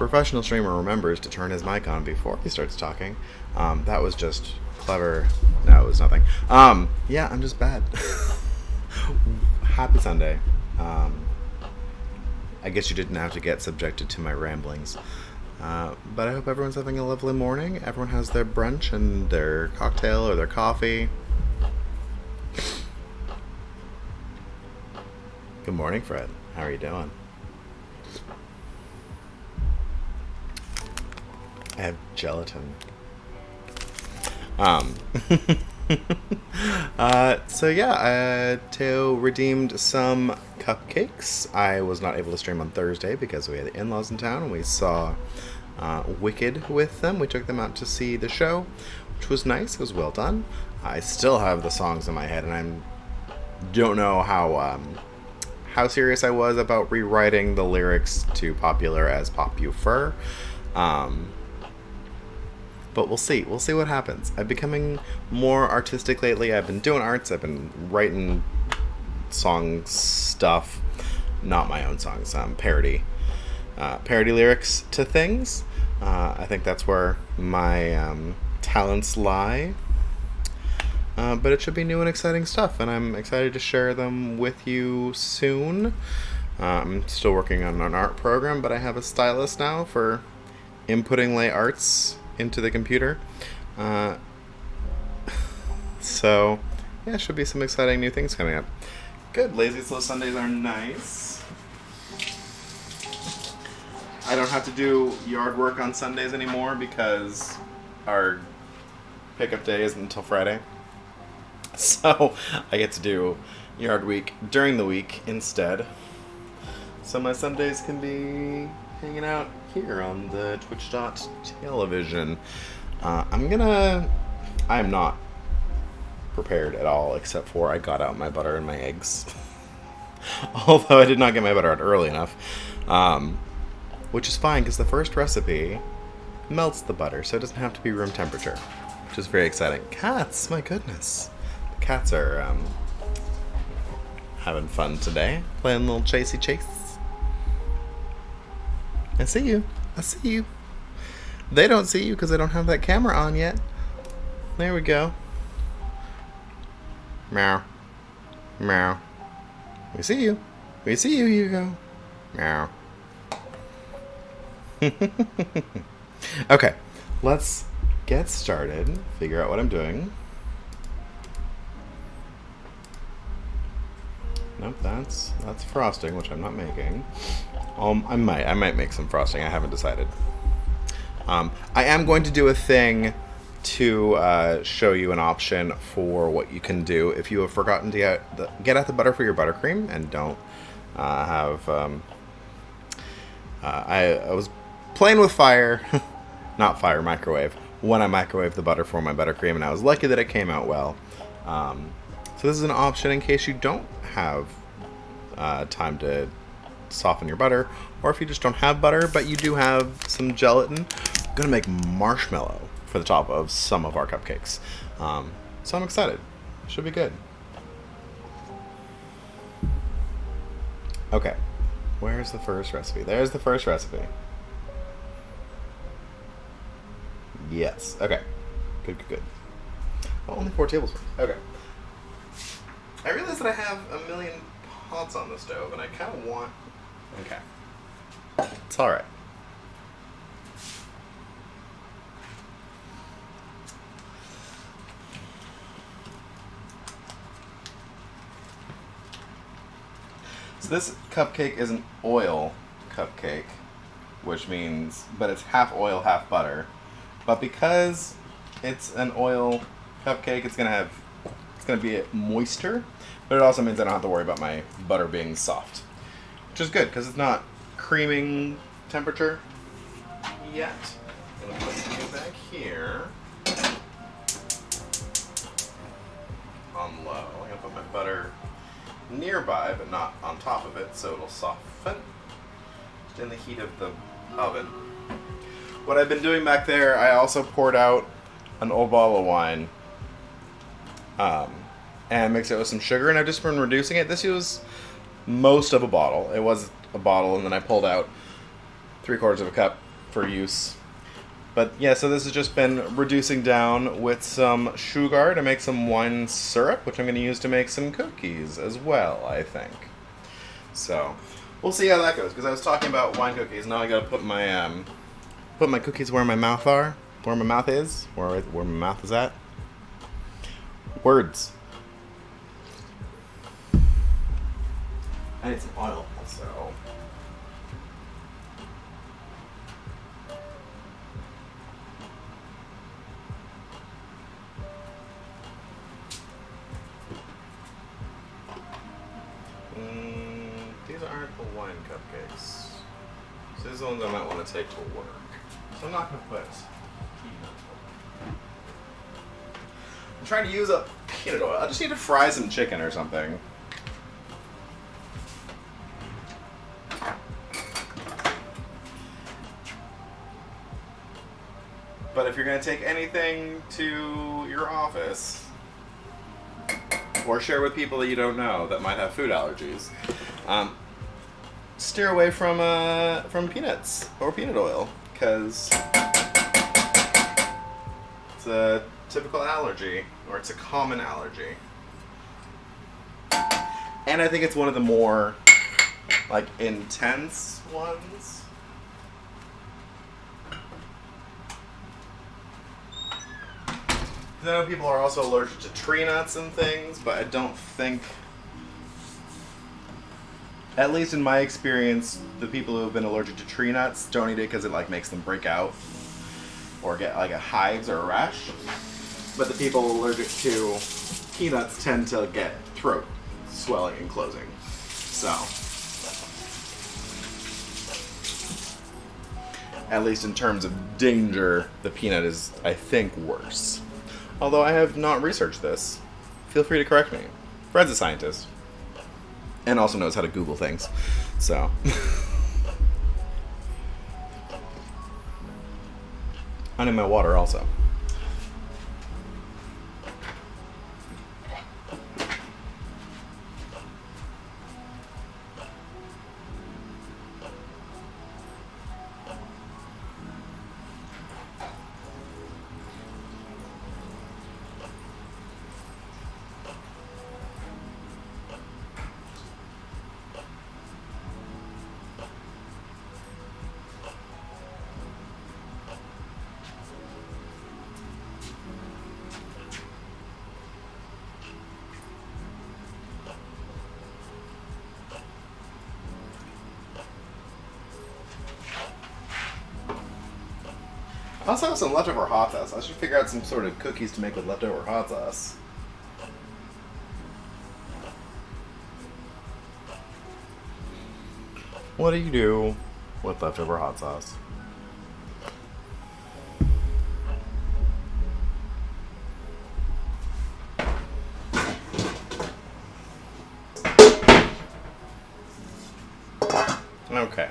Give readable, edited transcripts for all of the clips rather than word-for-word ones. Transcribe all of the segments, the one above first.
professional streamer remembers to turn his mic on before he starts talking. That was just clever. No, it was nothing. Yeah, I'm just bad. Happy Sunday. I guess you didn't have to get subjected to my ramblings. But I hope everyone's having a lovely morning. Everyone has their brunch and their cocktail or their coffee. Good morning, Fred. How are you doing? I have gelatin. So yeah, Teo redeemed some cupcakes. I was not able to stream on Thursday because we had the in-laws in town and we saw Wicked with them. We took them out to see the show, which was nice. It was well done. I still have the songs in my head, and I don't know how serious I was about rewriting the lyrics to Popular as Pop You Fur. But we'll see. We'll see what happens. I'm becoming more artistic lately. I've been doing arts. I've been writing song stuff. Not my own songs. Parody lyrics to things. I think that's where my talents lie. But it should be new and exciting stuff, and I'm excited to share them with you soon. I'm still working on an art program, but I have a stylus now for inputting lay arts into the computer. So, yeah, should be some exciting new things coming up. Good. Lazy Slow Sundays are nice. I don't have to do yard work on Sundays anymore because our pickup day isn't until Friday. So I get to do yard week during the week instead. So my Sundays can be hanging out here on the Twitch.television. I'm not prepared at all, except for I got out my butter and my eggs. Although I did not get my butter out early enough. Which is fine, because the first recipe melts the butter, so it doesn't have to be room temperature. Which is very exciting. Cats, my goodness. The cats are having fun today. Playing a little chasey chase. I see you. I see you. They don't see you because they don't have that camera on yet. There we go. Meow. Meow. We see you. We see you, Hugo. Meow. Okay. Let's get started. Figure out what I'm doing. Nope, that's frosting, which I'm not making. I might make some frosting. I haven't decided. I am going to do a thing to show you an option for what you can do if you have forgotten to get out the butter for your buttercream and don't have. I was playing with fire, not fire, microwave, when I microwaved the butter for my buttercream, and I was lucky that it came out well. So this is an option in case you don't have time to soften your butter, or if you just don't have butter but you do have some gelatin. I'm gonna make marshmallow for the top of some of our cupcakes, so I'm excited. Should be good. Okay, where's the first recipe? There's the first recipe. Yes. Okay, good. Oh, only 4 tablespoons. Okay. I realize that I have a million pots on the stove, and I kind of want... Okay. It's alright. So this cupcake is an oil cupcake, which means... But it's half oil, half butter. But because it's an oil cupcake, it's going to be moister, but it also means I don't have to worry about my butter being soft, which is good because it's not creaming temperature yet. I'm going to put you back here on low. I'm going to put my butter nearby, but not on top of it, so it'll soften just in the heat of the oven. What I've been doing back there, I also poured out an old bottle of wine and mixed it with some sugar, and I've just been reducing it. This was most of a bottle. It was a bottle, and then I pulled out 3/4 of a cup for use. But yeah, so this has just been reducing down with some sugar to make some wine syrup, which I'm going to use to make some cookies as well, I think. So we'll see how that goes, because I was talking about wine cookies. Now I got to put my cookies where my mouth are, where my mouth is, where my mouth is at. Words. I need some oil also. These aren't the wine cupcakes. So these are the ones I might want to take to work. So I'm not going to put peanut oil. I'm trying to use up peanut oil. I just need to fry some chicken or something. But if you're going to take anything to your office, or share with people that you don't know that might have food allergies, steer away from peanuts or peanut oil, because it's a typical allergy, or it's a common allergy. And I think it's one of the more intense ones. I know people are also allergic to tree nuts and things, but I don't think, at least in my experience, the people who have been allergic to tree nuts don't eat it because it makes them break out or get a hives or a rash. But the people allergic to peanuts tend to get throat swelling and closing. So, at least in terms of danger, the peanut is, I think, worse. Although I have not researched this. Feel free to correct me. Fred's a scientist. And also knows how to Google things. So. I need my water also. I also have some leftover hot sauce. I should figure out some sort of cookies to make with leftover hot sauce. What do you do with leftover hot sauce? Okay.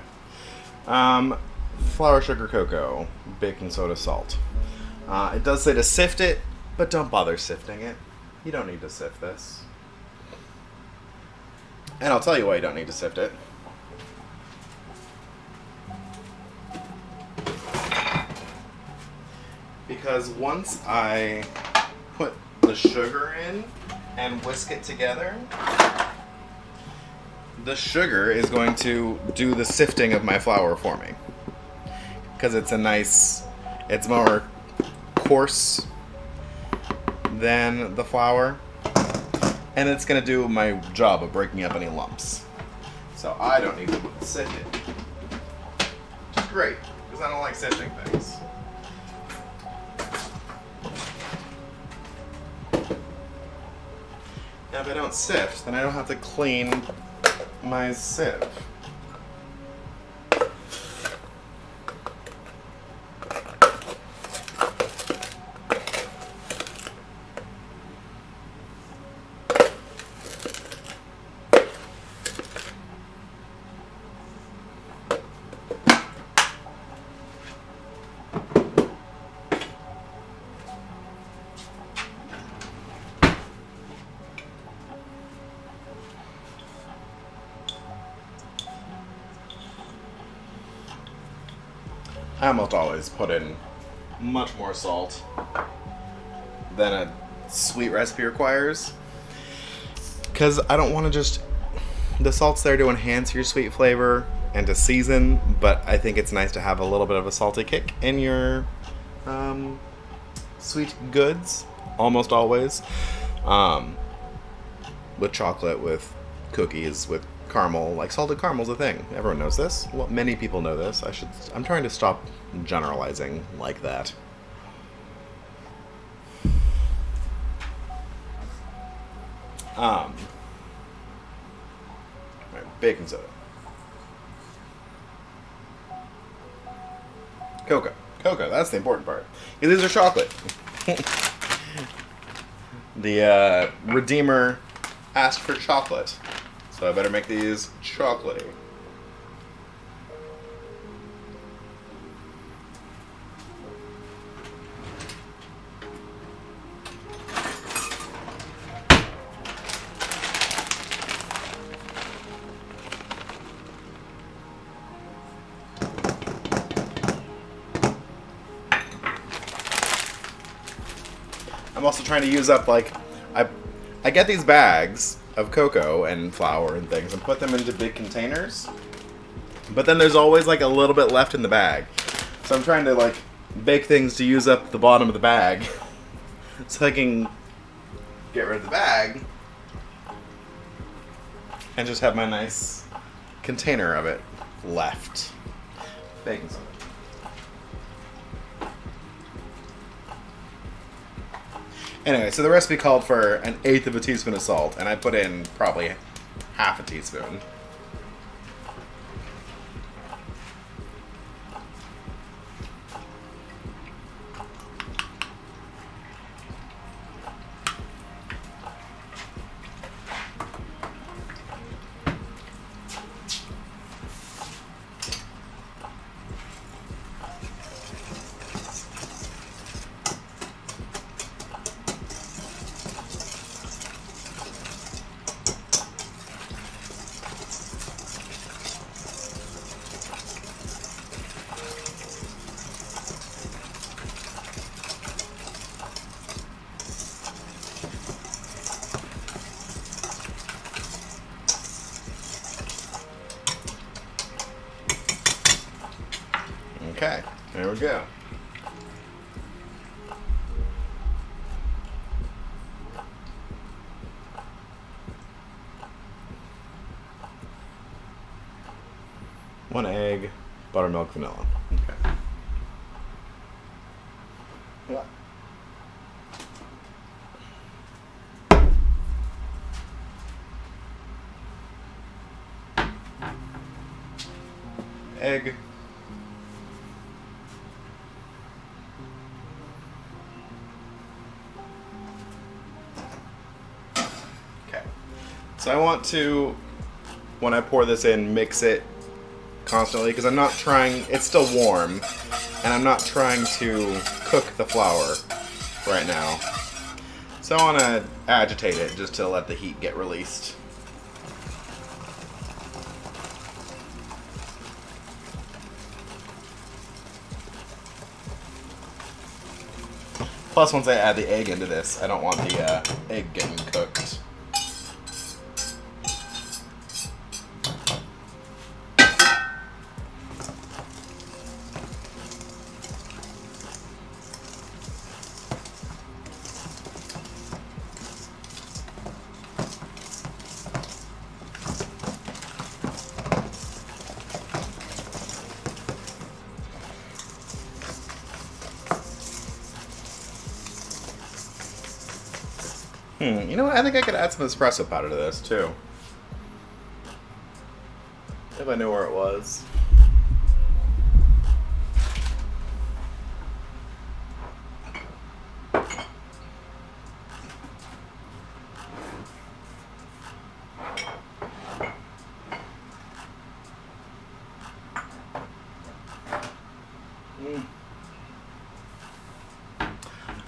Flour, sugar, cocoa, baking soda, salt. It does say to sift it, but don't bother sifting it. You don't need to sift this. And I'll tell you why you don't need to sift it. Because once I put the sugar in and whisk it together, the sugar is going to do the sifting of my flour for me. Because it's more coarse than the flour. And it's going to do my job of breaking up any lumps. So I don't need to sift it. Which is great, because I don't like sifting things. Now if I don't sift, then I don't have to clean my sieve. I almost always put in much more salt than a sweet recipe requires. Because I don't want to just... The salt's there to enhance your sweet flavor and to season, but I think it's nice to have a little bit of a salty kick in your sweet goods, almost always. With chocolate, with cookies, with caramel. Like, salted caramel's a thing. Everyone knows this. Well, many people know this. I'm trying to stop generalizing like that. Right, baking soda. Cocoa. Cocoa, that's the important part. Yeah, these are chocolate. The Redeemer asked for chocolate, so I better make these chocolatey. I'm also trying to use up, like, I get these bags of cocoa and flour and things and put them into big containers, but then there's always, like, a little bit left in the bag. So I'm trying to, like, bake things to use up the bottom of the bag so I can get rid of the bag and just have my nice container of it left. Baking soda. Anyway, so the recipe called for 1/8 of a teaspoon of salt, and I put in probably half a teaspoon. Okay, there we go. One egg, buttermilk, vanilla. Okay. Yeah. Egg. So I want to, when I pour this in, mix it constantly, because I'm not trying, it's still warm, and I'm not trying to cook the flour right now. So I want to agitate it just to let the heat get released. Plus, once I add the egg into this, I don't want the egg getting cooked. You know what? I think I could add some espresso powder to this, too. If I knew where it was.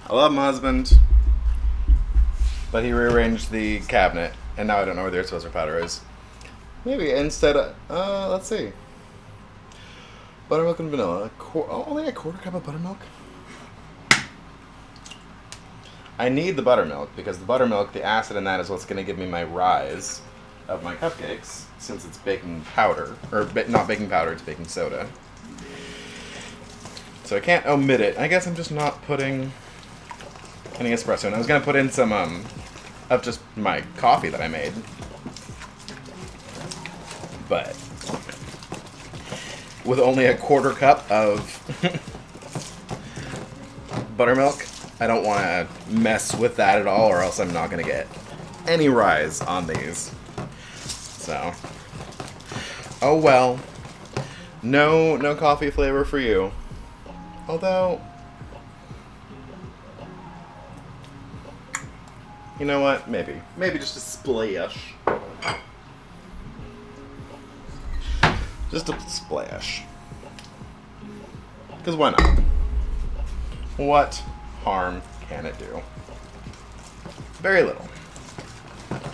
I love my husband, but he rearranged the cabinet, and now I don't know where the espresso powder is. Maybe instead of, let's see. Buttermilk and vanilla. Only a quarter cup of buttermilk? I need the buttermilk because the buttermilk, the acid in that is what's going to give me my rise of my cupcakes, since it's baking powder. Or not baking powder, it's baking soda. So I can't omit it. I guess I'm just not putting any espresso. And I was going to put in some of just my coffee that I made. But with only a quarter cup of buttermilk, I don't want to mess with that at all, or else I'm not going to get any rise on these. So, oh well. No coffee flavor for you. Although, you know what? Maybe just a splash. Just a splash. Because why not? What harm can it do? Very little.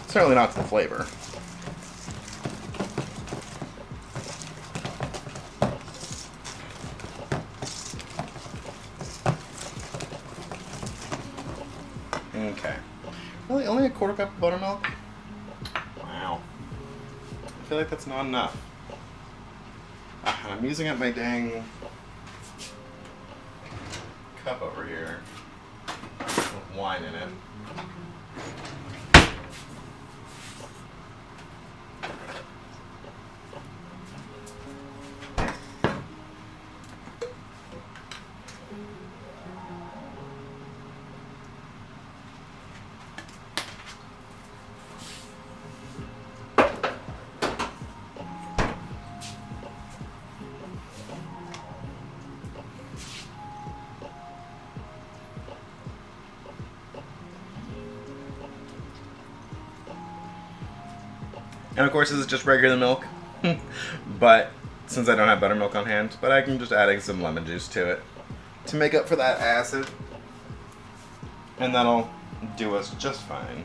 Certainly not to the flavor. Okay. Really? Only a quarter cup of buttermilk? Wow. I feel like that's not enough. I'm using up my dang cup over here with wine in it. And of course, this is just regular milk, but since I don't have buttermilk on hand, but I can just add some lemon juice to it to make up for that acid, and that'll do us just fine.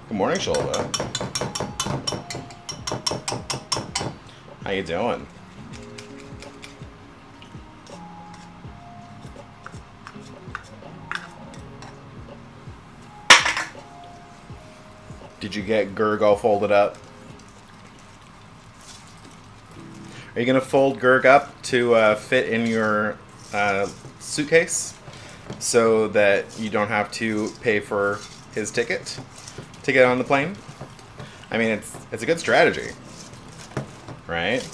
Good morning, Shulva. How you doing? Did you get Gurg all folded up? Are you going to fold Gurg up to fit in your suitcase so that you don't have to pay for his ticket to get on the plane? I mean, it's a good strategy, right?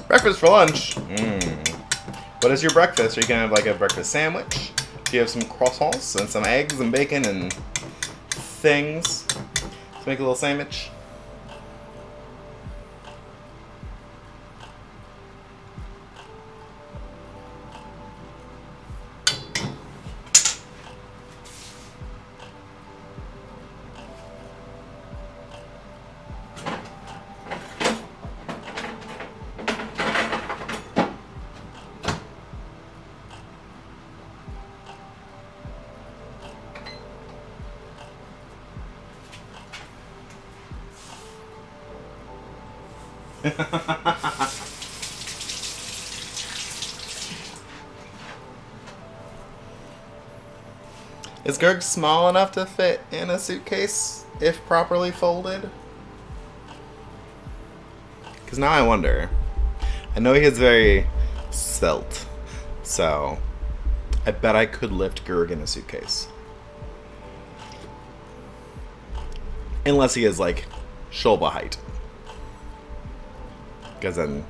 Breakfast for lunch. What is your breakfast? Are you gonna have like a breakfast sandwich? Do you have some croissants and some eggs and bacon and things to make a little sandwich? Is Gurg small enough to fit in a suitcase if properly folded? Because now I wonder. I know he is very svelte, so I bet I could lift Gurg in a suitcase. Unless he is like Shulba height. Because then,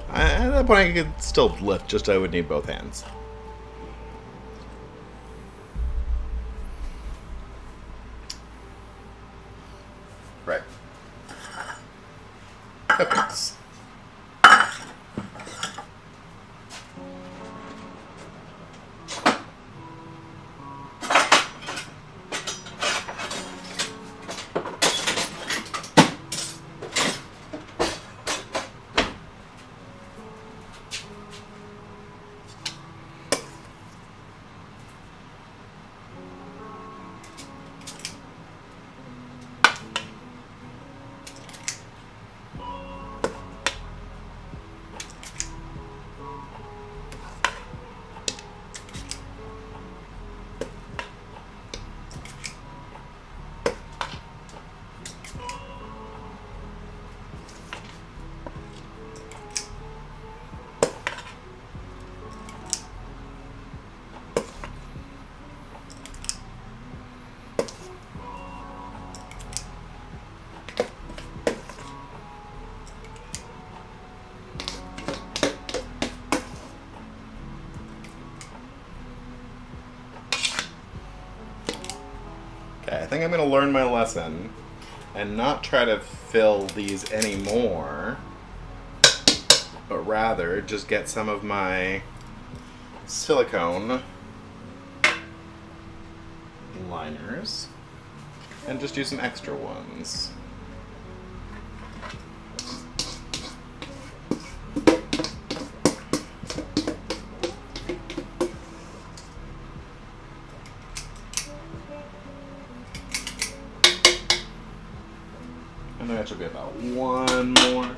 at that point, I could still lift, just I would need both hands. Right. Cupcakes. think I'm going to learn my lesson and not try to fill these anymore, but rather just get some of my silicone liners and just do some extra ones. I think that should be about one more.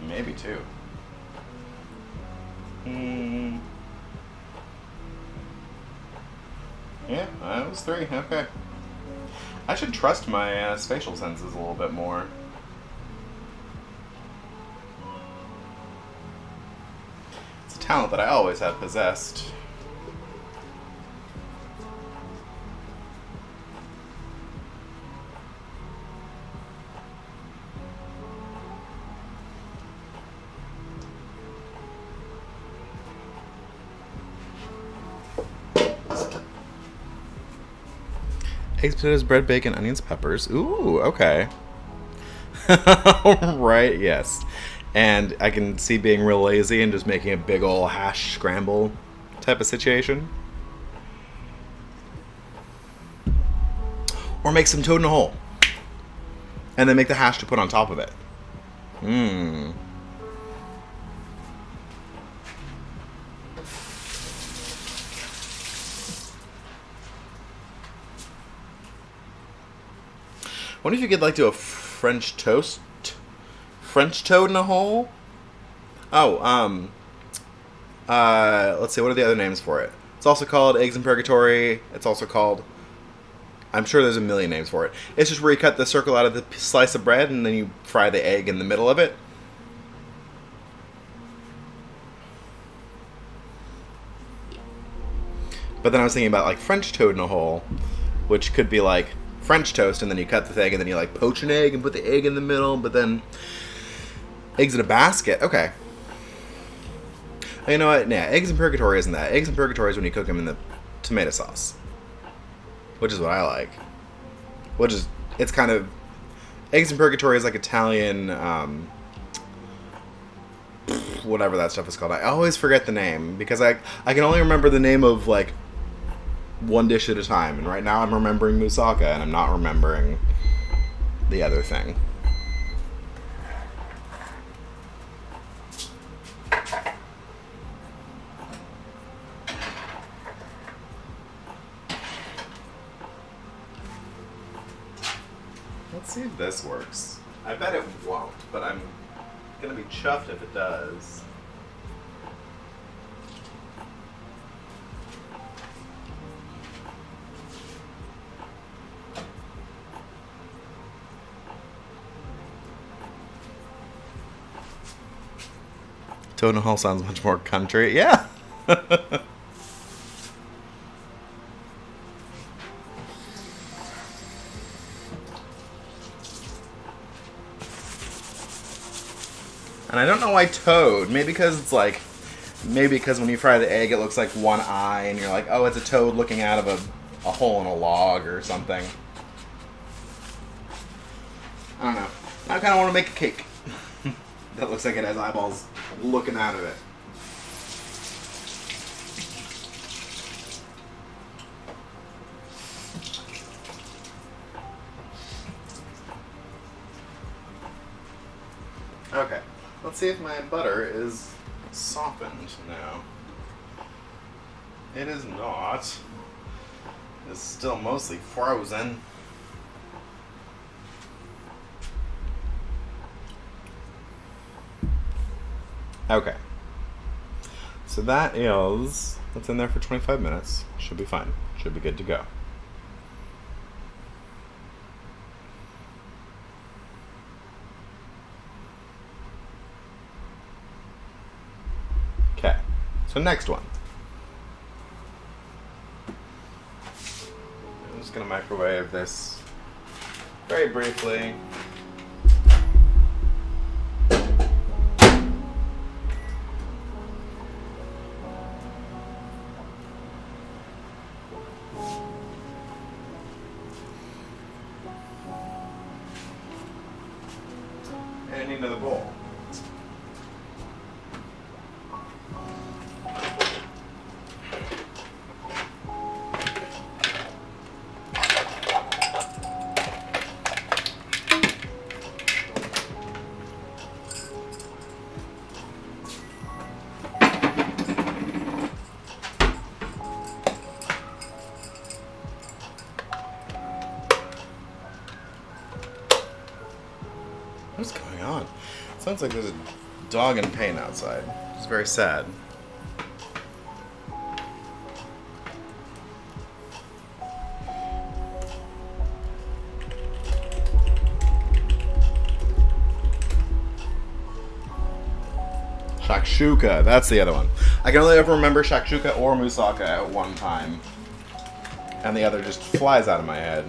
Maybe two. Yeah, that was three. Okay. I should trust my spatial senses a little bit more. It's a talent that I always have possessed. Eggs, potatoes, bread, bacon, onions, peppers. Ooh, okay. Right, yes. And I can see being real lazy and just making a big ol' hash scramble type of situation. Or make some toad in a hole. And then make the hash to put on top of it. Mmm. What if you could like do a French toast? French toad in a hole? Oh, let's see, what are the other names for it? It's also called eggs in purgatory. It's also called, I'm sure there's a million names for it. It's just where you cut the circle out of the slice of bread and then you fry the egg in the middle of it. But then I was thinking about like French toad in a hole, which could be like French toast, and then you cut the egg, and then you like poach an egg and put the egg in the middle, but then eggs in a basket. Okay. You know what? Nah, eggs in purgatory isn't that. Eggs in purgatory is when you cook them in the tomato sauce, which is what I like. Which is, it's kind of, eggs in purgatory is like Italian, whatever that stuff is called. I always forget the name because I can only remember the name of like one dish at a time, and right now I'm remembering moussaka and I'm not remembering the other thing. Let's see if this works. I bet it won't, but I'm gonna be chuffed if it does. Toad in a hole sounds much more country. Yeah. And I don't know why toad. Maybe because it's like, maybe because when you fry the egg, it looks like one eye, and you're like, oh, it's a toad looking out of a hole in a log or something. I don't know. I kind of want to make a cake that looks like it has eyeballs looking out of it. Okay, let's see if my butter is softened now. It is not. It's still mostly frozen. Okay. So that is, that's in there for 25 minutes. Should be fine. Should be good to go. Okay. So next one. I'm just going to microwave this very briefly. into the bowl. What's going on? Sounds like there's a dog in pain outside. It's very sad. Shakshuka, that's the other one. I can only ever remember shakshuka or moussaka at one time. And the other just flies out of my head.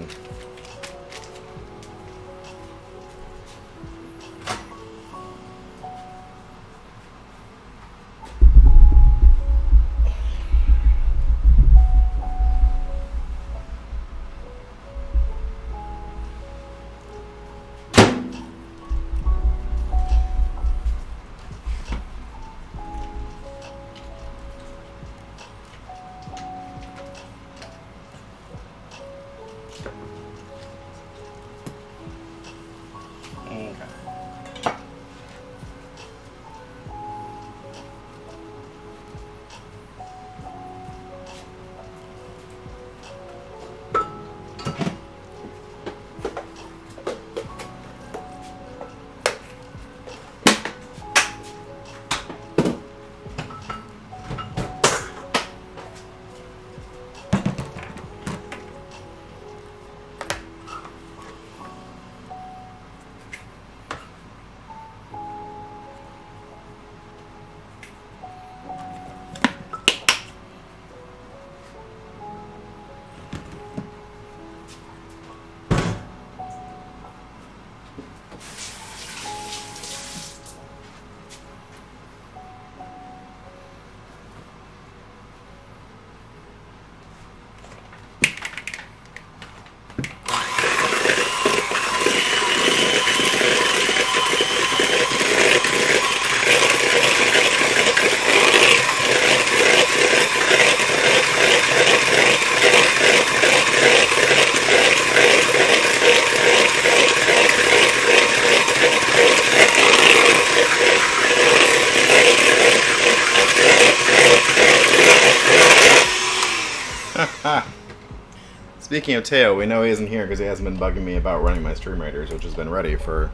Speaking of Teo, we know he isn't here because he hasn't been bugging me about running my Stream Raiders, which has been ready for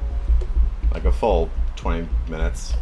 like a full 20 minutes.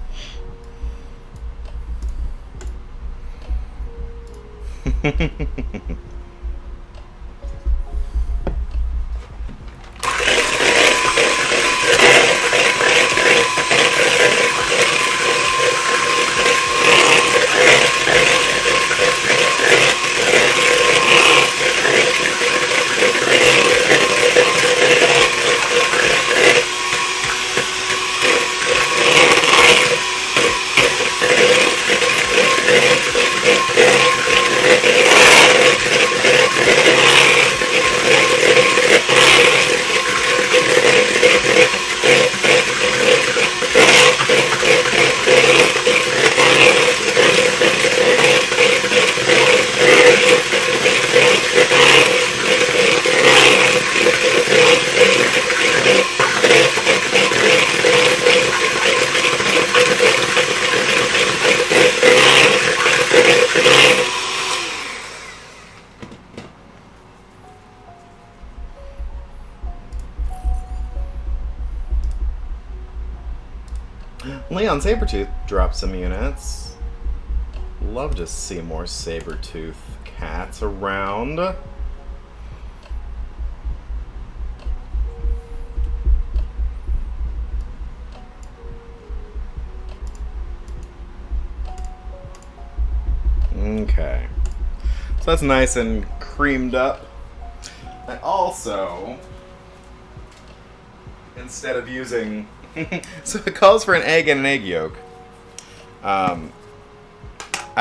Leon Sabertooth dropped some units. Love to see more Sabertooth cats around. Okay. So that's nice and creamed up. I also, instead of using... so it calls for an egg and an egg yolk. I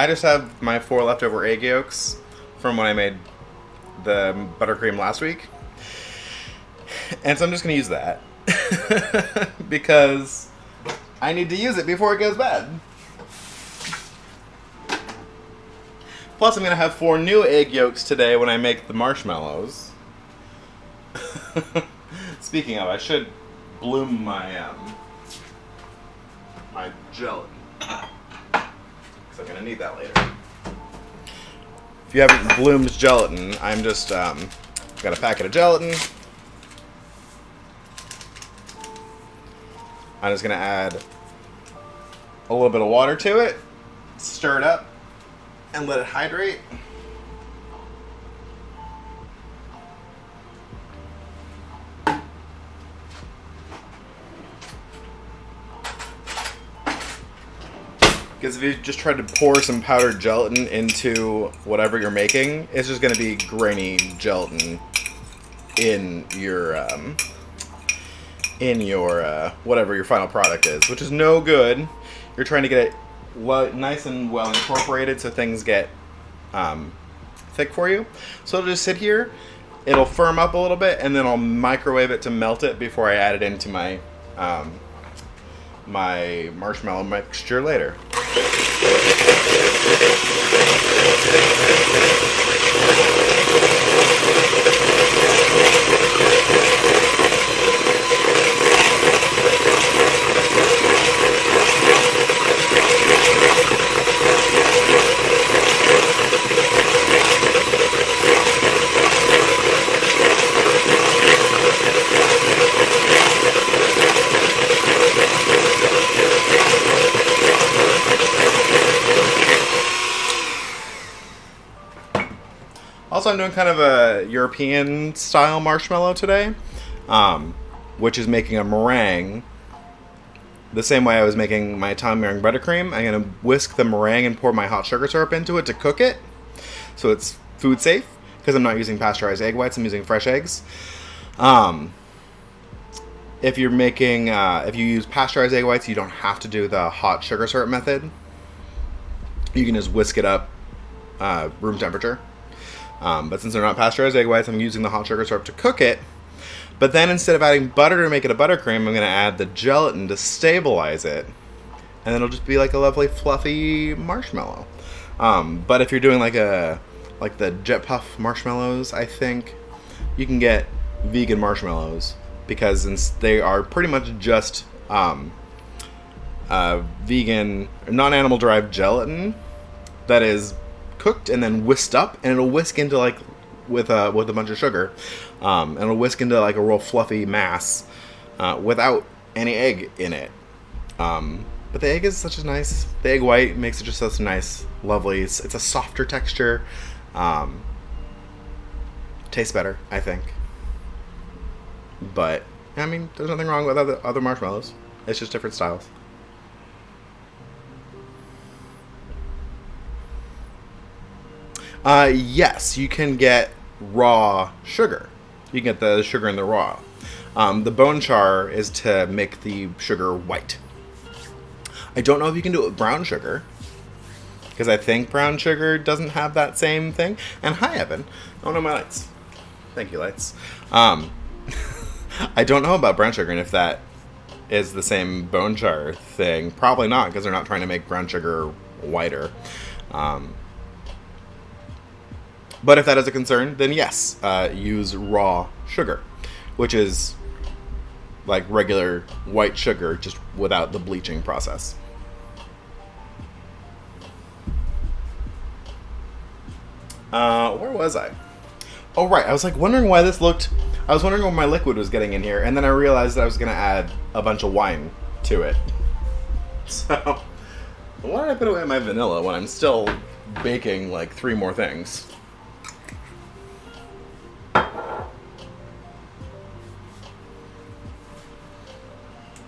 just have my 4 leftover egg yolks from when I made the buttercream last week. And so I'm just going to use that. Because I need to use it before it goes bad. Plus, I'm going to have 4 new egg yolks today when I make the marshmallows. Speaking of, I should bloom my my gelatin. Because I'm going to need that later. If you haven't bloomed gelatin, I'm just, got a packet of gelatin. I'm just going to add a little bit of water to it, stir it up, and let it hydrate. Because if you just try to pour some powdered gelatin into whatever you're making, it's just going to be grainy gelatin in your whatever your final product is, which is no good. You're trying to get it nice and well incorporated so things get thick for you. So it'll just sit here, it'll firm up a little bit, and then I'll microwave it to melt it before I add it into my my marshmallow mixture later. Also, I'm doing kind of a European style marshmallow today, which is making a meringue the same way I was making my Italian meringue buttercream. I'm going to whisk the meringue and pour my hot sugar syrup into it to cook it, so it's food safe, because I'm not using pasteurized egg whites, I'm using fresh eggs. If you're making, if you use pasteurized egg whites, you don't have to do the hot sugar syrup method. You can just whisk it up room temperature. But since they're not pasteurized egg whites, I'm using the hot sugar syrup to cook it. But then instead of adding butter to make it a buttercream, I'm going to add the gelatin to stabilize it. And then it'll just be like a lovely fluffy marshmallow. But if you're doing like the Jet Puff marshmallows, I think you can get vegan marshmallows, because they are pretty much just vegan, non-animal derived gelatin that is cooked and then whisked up, and it'll whisk into like with a bunch of sugar, and it'll whisk into like a real fluffy mass without any egg in it. But the egg is such a nice, the egg white makes it just such a nice, lovely. It's a softer texture. Tastes better, I think. But I mean, there's nothing wrong with other marshmallows. It's just different styles. Yes, you can get raw sugar. You can get the sugar in the raw. The bone char is to make the sugar white. I don't know if you can do it with brown sugar, because I think brown sugar doesn't have that same thing. And hi, Evan. Oh no, my lights. Thank you, lights. I don't know about brown sugar and if that is the same bone char thing. Probably not, because they're not trying to make brown sugar whiter. But if that is a concern, then yes, use raw sugar, which is like regular white sugar, just without the bleaching process. Where was I? Oh, right. I was like wondering why this looked... I was wondering what my liquid was getting in here, and then I realized that I was going to add a bunch of wine to it. So, why did I put away my vanilla when I'm still baking like 3 more things?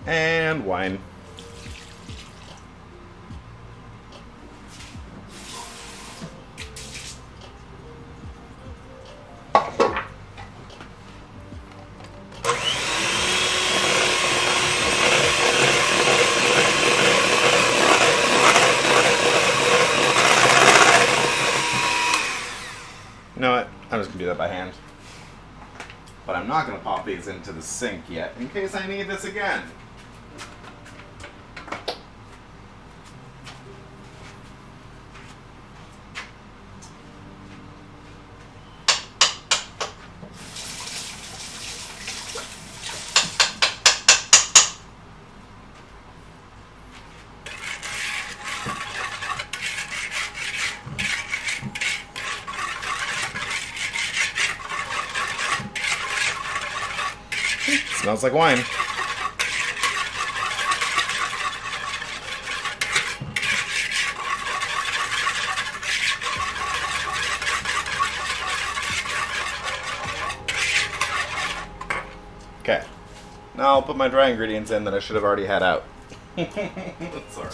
And wine. You know what? I'm just going to do that by hand. But I'm not going to pop these into the sink yet, in case I need this again. Smells like wine. Okay. Now I'll put my dry ingredients in that I should have already had out. Sorry.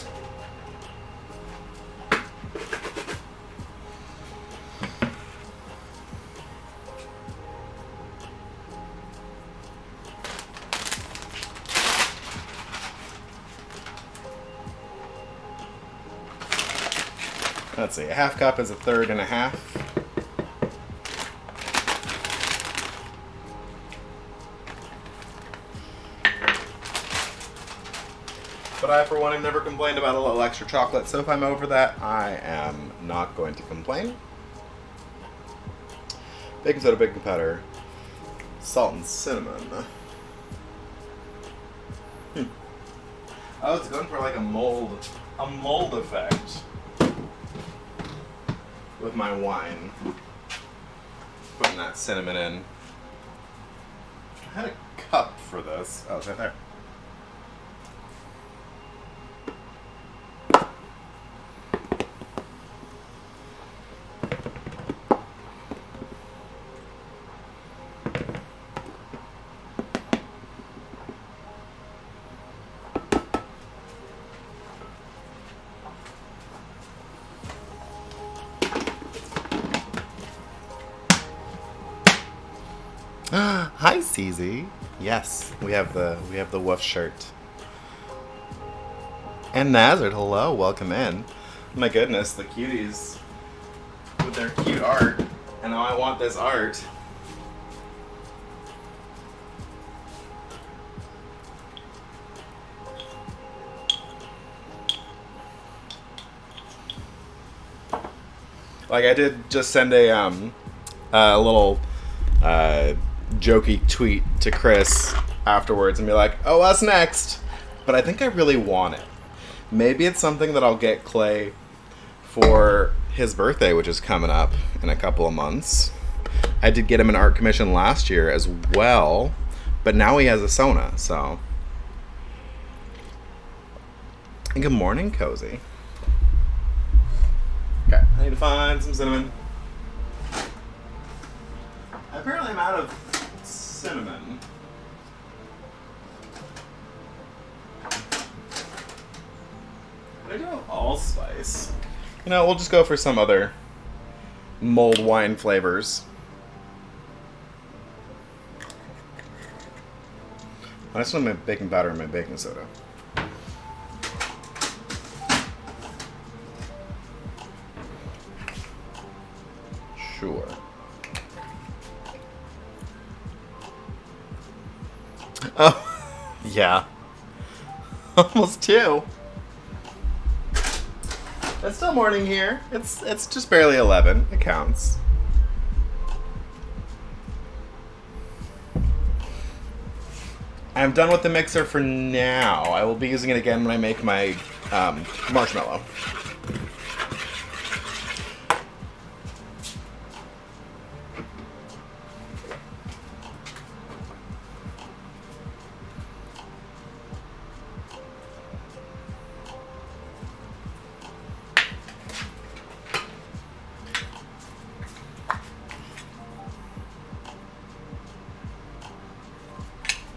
Let's see, a half cup is a third and a half. But I, for one, have never complained about a little extra chocolate, so if I'm over that, I am not going to complain. Baking soda, baking powder, salt and cinnamon. Oh, it's going for like a mold effect with my wine. Putting that cinnamon in. I had a cup for this. Oh, it's right there. Hi, CZ. Yes, we have the woof shirt. And Nazard, hello, welcome in. My goodness, the cuties with their cute art, and now I want this art. Like I did just send a little jokey tweet to Chris afterwards and be like, oh, us next. But I think I really want it. Maybe it's something that I'll get Clay for his birthday, which is coming up in a couple of months. I did get him an art commission last year as well, but now he has a Sona, so. And good morning, Cozy. Okay, I need to find some cinnamon. Apparently I'm out of cinnamon. But I do have allspice. You know, we'll just go for some other mulled wine flavors. I just want my baking powder and my baking soda. Sure. Oh, yeah. Almost 2. It's still morning here. It's just barely 11. It counts. I'm done with the mixer for now. I will be using it again when I make my marshmallow.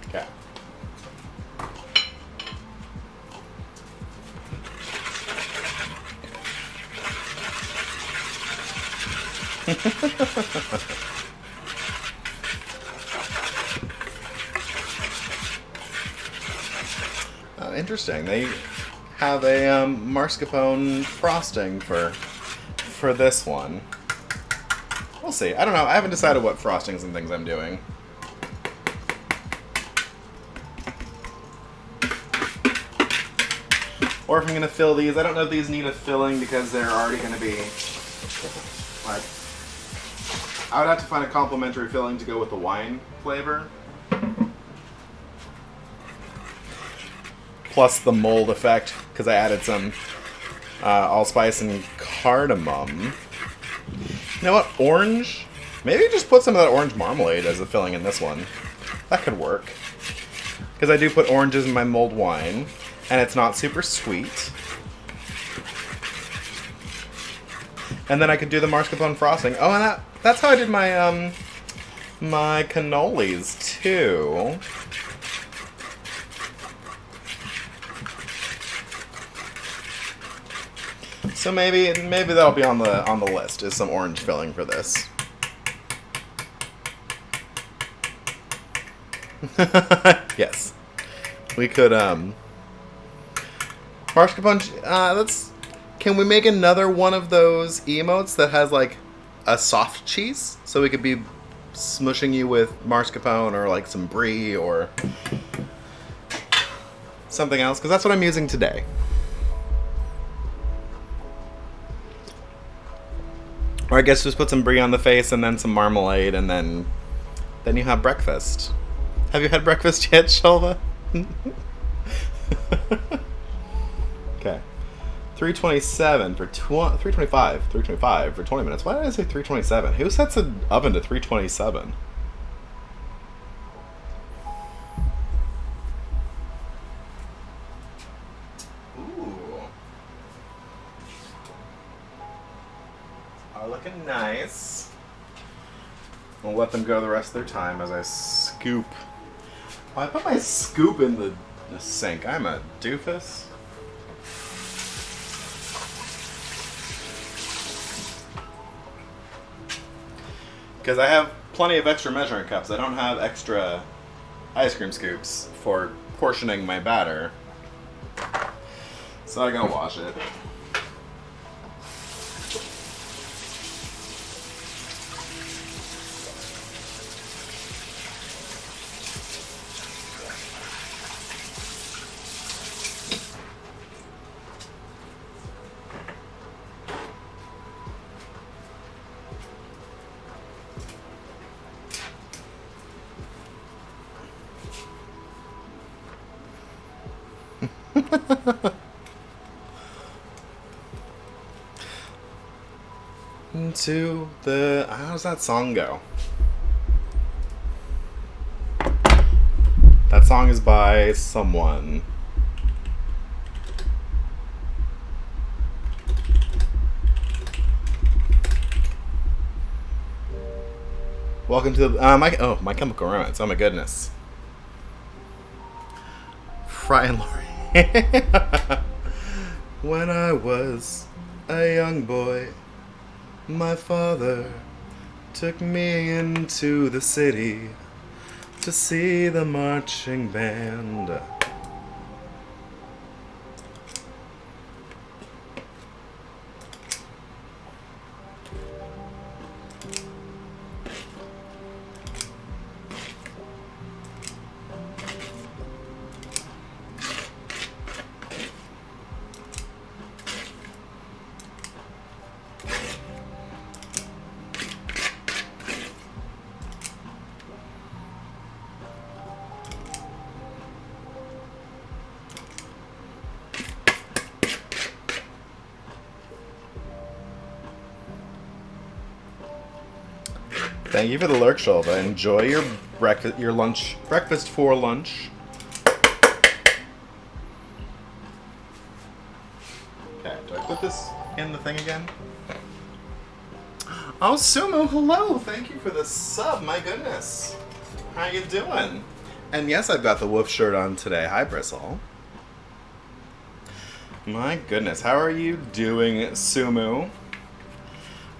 Okay. Interesting. They have a mascarpone frosting for this one. We'll see. I don't know. I haven't decided what frostings and things I'm doing. Or if I'm going to fill these. I don't know if these need a filling because they're already going to be, like, I would have to find a complimentary filling to go with the wine flavor. Plus the mold effect, because I added some allspice and cardamom. You know what? Orange? Maybe just put some of that orange marmalade as a filling in this one. That could work. because I do put oranges in my mulled wine, and it's not super sweet. And then I could do the mascarpone frosting. Oh, and that's how I did my my cannolis too. So maybe that'll be on the list, is some orange filling for this. Yes. We could mascarpone can we make another one of those emotes that has like a soft cheese? So we could be smushing you with mascarpone or like some brie or something else, because that's what I'm using today. Or I guess just put some brie on the face and then some marmalade, and then you have breakfast. Have you had breakfast yet, Shelva? Okay. 327 for 325 for 20 minutes. Why did I say 327? Who sets an oven to 327? Ooh. Are looking nice. We'll let them go the rest of their time as I scoop. Oh, I put my scoop in the sink. I'm a doofus. Because I have plenty of extra measuring cups. I don't have extra ice cream scoops for portioning my batter. So I gotta wash it. Into the... How does that song go? That song is by someone. Welcome to My Chemical Romance. Oh my goodness. Fry and Laurie. When I was a young boy, my father took me into the city to see the marching band. Thank you for the lurk, Shulva. Enjoy your breakfast for lunch. Okay, do I put this in the thing again? Oh, Sumo, hello! Thank you for the sub, my goodness. How you doing? And yes, I've got the wolf shirt on today. Hi, Bristle. My goodness, how are you doing, Sumu?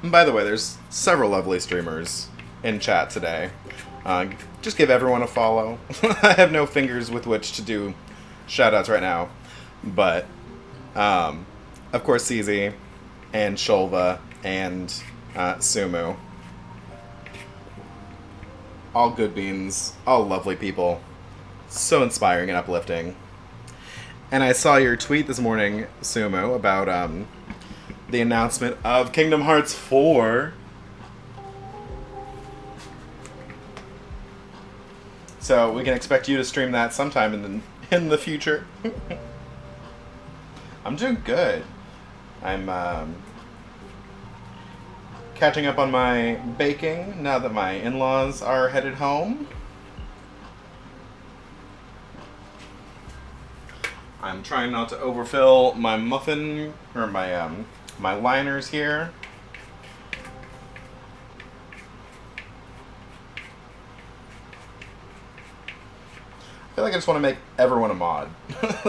And by the way, there's several lovely streamers in chat today. Just give everyone a follow. I have no fingers with which to do shoutouts right now. But, of course, CZ and Shulva and Sumu. All good beans. All lovely people. So inspiring and uplifting. And I saw your tweet this morning, Sumu, about the announcement of Kingdom Hearts 4. So we can expect you to stream that sometime in the future. I'm doing good. I'm catching up on my baking now that my in-laws are headed home. I'm trying not to overfill my muffin, or my liners here. I feel like I just want to make everyone a mod.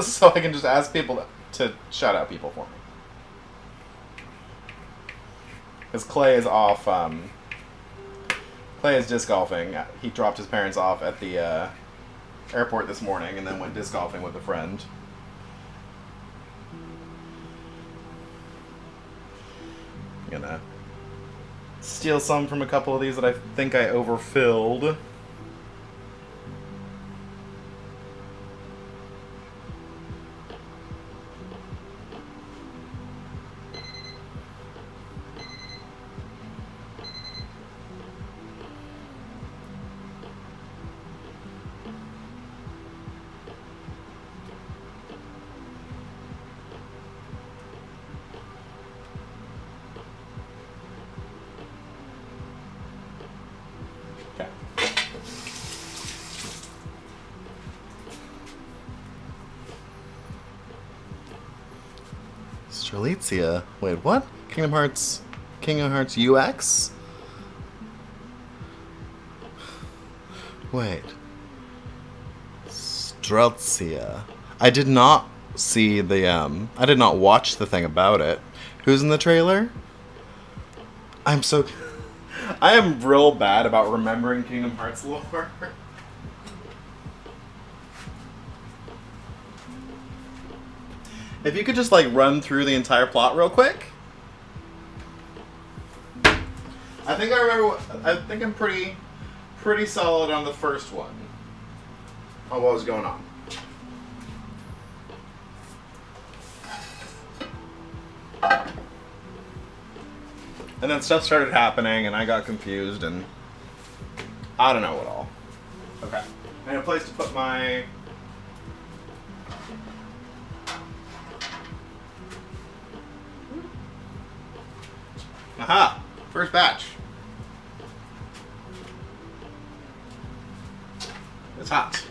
So I can just ask people to shout out people for me. Because Clay is off, Clay is disc golfing. He dropped his parents off at the airport this morning and then went disc golfing with a friend. I'm gonna steal some from a couple of these that I think I overfilled. Strelitzia. Wait, what? Kingdom Hearts UX? Wait. Strelitzia. I did not see the, I did not watch the thing about it. Who's in the trailer? I am real bad about remembering Kingdom Hearts lore. If you could just, like, run through the entire plot real quick. I think I'm pretty solid on the first one. On what was going on. And then stuff started happening, and I got confused, and I don't know what all. Okay. I need a place to put my... Aha! First batch. It's hot.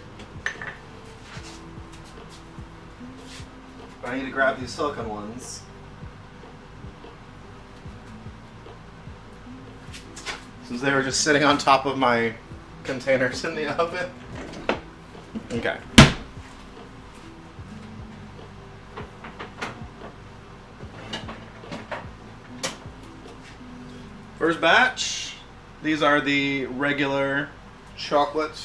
But I need to grab these silicone ones. Since they were just sitting on top of my containers in the oven. Okay. First batch. These are the regular chocolate.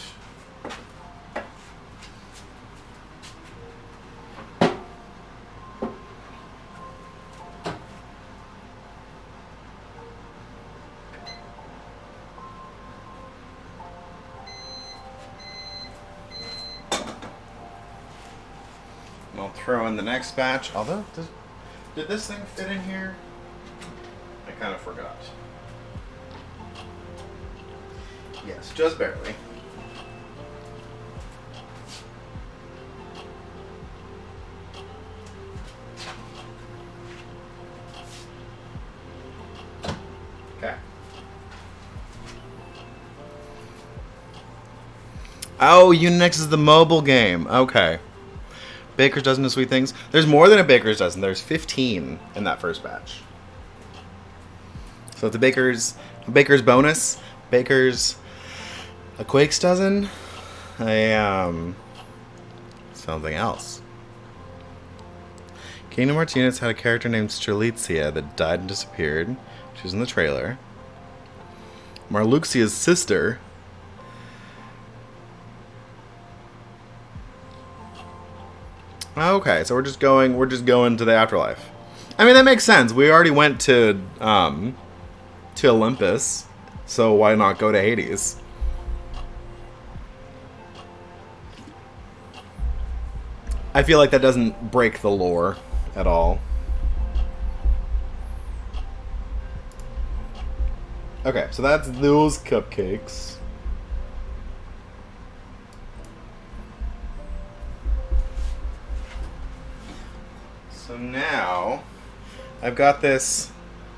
And I'll throw in the next batch. Although, did this thing fit in here? I kind of forgot. Yes, just barely. Okay. Oh, Unix is the mobile game. Okay. Baker's Dozen of Sweet Things. There's more than a Baker's Dozen. There's 15 in that first batch. So it's a Baker's bonus. Baker's... A Quakes dozen? Something else. Kingdom Hearts units had a character named Strelitzia that died and disappeared. She was in the trailer. Marluxia's sister. Okay, so we're just going to the afterlife. I mean, that makes sense. We already went to Olympus, so why not go to Hades? I feel like that doesn't break the lore at all. Okay, so that's those cupcakes. So now, I've got this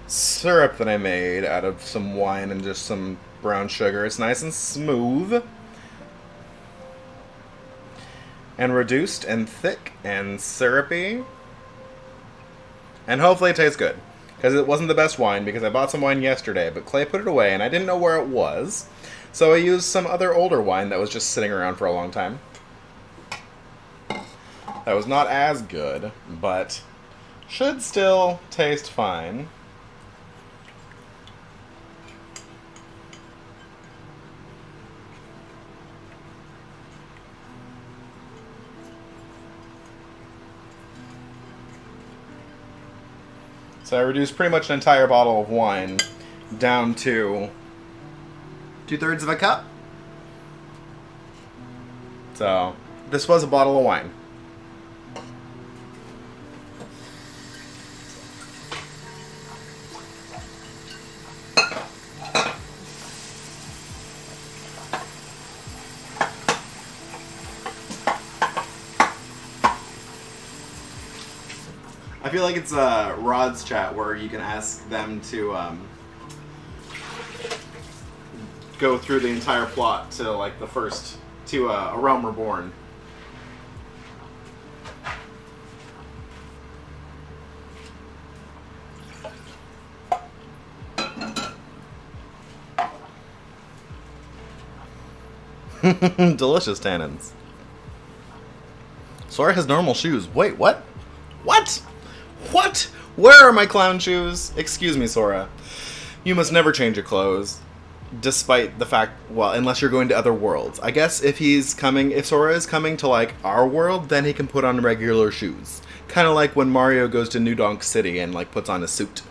syrup that I made out of some wine and just some brown sugar. It's nice and smooth. and reduced and thick and syrupy. And hopefully it tastes good. Because it wasn't the best wine, because I bought some wine yesterday, but Clay put it away and I didn't know where it was. So I used some other older wine that was just sitting around for a long time. That was not as good, but should still taste fine. So I reduced pretty much an entire bottle of wine down to 2/3 of a cup. So this was a bottle of wine. I feel like it's Rod's chat where you can ask them to go through the entire plot to like the first to A Realm Reborn. Delicious tannins. Sora has normal shoes. Wait, what? What? What? Where are my clown shoes? Excuse me, Sora. You must never change your clothes. Despite the fact, well, unless you're going to other worlds. I guess if Sora is coming to, like, our world, then he can put on regular shoes. Kind of like when Mario goes to New Donk City and, like, puts on a suit.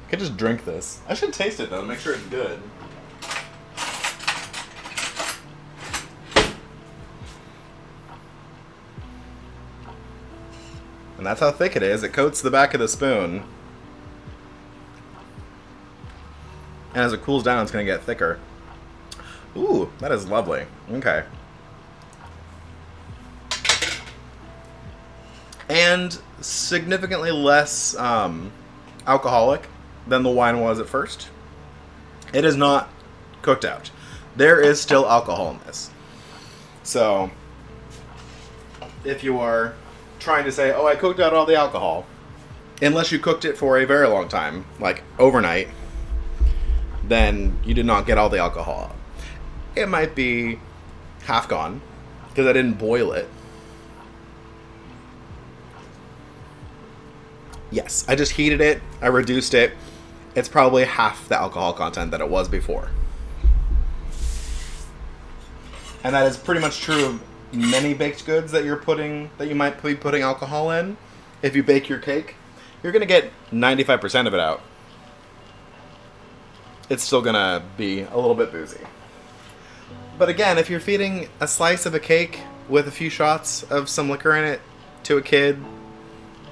I could just drink this. I should taste it, though, to make sure it's good. And that's how thick it is. It coats the back of the spoon. And as it cools down, it's going to get thicker. Ooh, that is lovely. Okay. And significantly less alcoholic than the wine was at first. It is not cooked out. There is still alcohol in this. So, if you are trying to say, oh, I cooked out all the alcohol, unless you cooked it for a very long time, like overnight, then you did not get all the alcohol out. It might be half gone, because I didn't boil it. Yes, I just heated it, I reduced it. It's probably half the alcohol content that it was before. And that is pretty much true of many baked goods that you might be putting alcohol in. If you bake your cake, you're going to get 95% of it out. It's still going to be a little bit boozy. But again, if you're feeding a slice of a cake with a few shots of some liquor in it to a kid,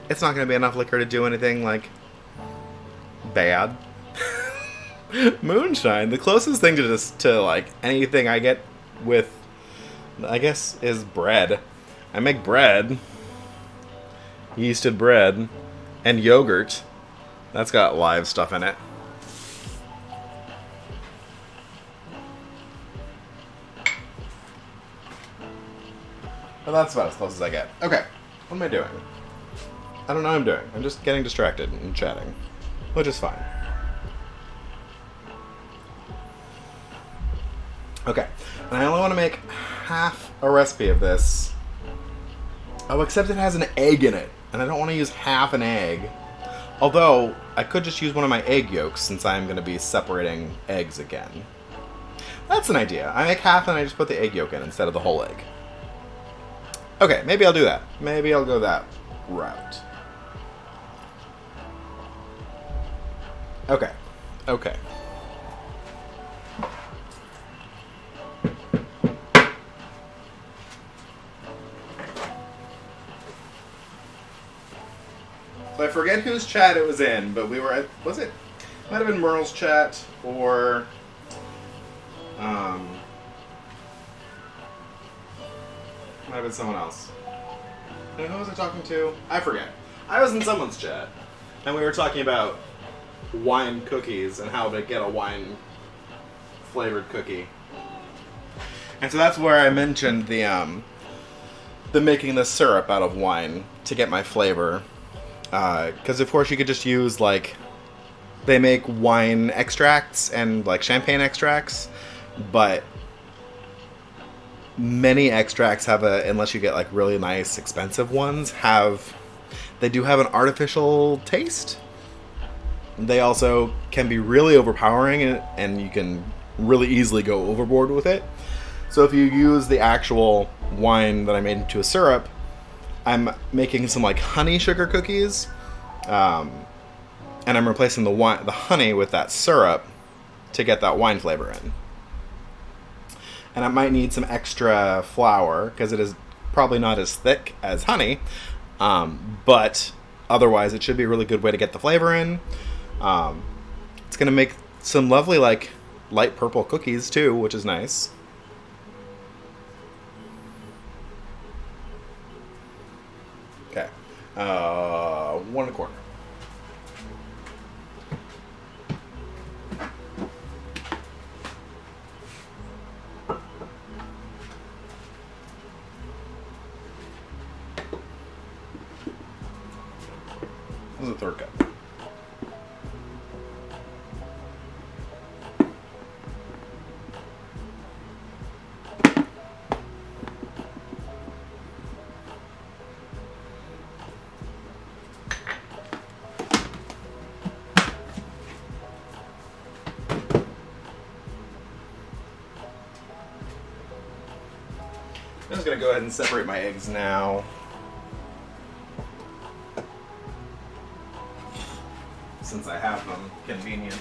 it's not going to be enough liquor to do anything, like, bad. Moonshine, the closest thing to like anything I get with, I guess, is bread. I make bread, yeasted bread, and yogurt. That's got live stuff in it. But that's about as close as I get. Okay, what am I doing? I don't know what I'm doing. I'm just getting distracted and chatting, which is fine. Okay, and I only want to make half a recipe of this. Oh, except it has an egg in it, and I don't want to use half an egg. Although, I could just use one of my egg yolks, since I'm going to be separating eggs again. That's an idea. I make half and I just put the egg yolk in instead of the whole egg. Okay, maybe I'll do that. Maybe I'll go that route. Okay. Okay. So I forget whose chat it was in, but we were at, was it? Might have been Merle's chat, or might have been someone else. Who was I talking to? I forget. I was in someone's chat, and we were talking about wine cookies and how to get a wine flavored cookie. And so that's where I mentioned the making the syrup out of wine to get my flavor. Because of course you could just use, like, they make wine extracts and like champagne extracts, but many extracts have unless you get like really nice expensive ones, they do have an artificial taste. They also can be really overpowering, and you can really easily go overboard with it. So if you use the actual wine that I made into a syrup, I'm making some like honey sugar cookies, and I'm replacing the honey with that syrup to get that wine flavor in. And I might need some extra flour because it is probably not as thick as honey, but otherwise it should be a really good way to get the flavor in. It's going to make some lovely, like, light purple cookies too, which is nice. Okay. 1 1/4. This is a 1/3 cup. I'm just going to go ahead and separate my eggs now. Since I have them convenient.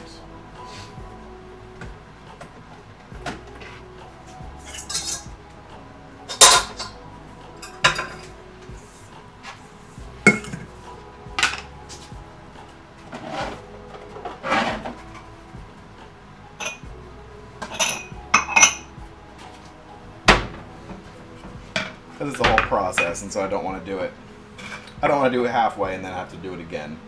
Because it's a whole process, and so I don't want to do it. I don't want to do it halfway and then have to do it again.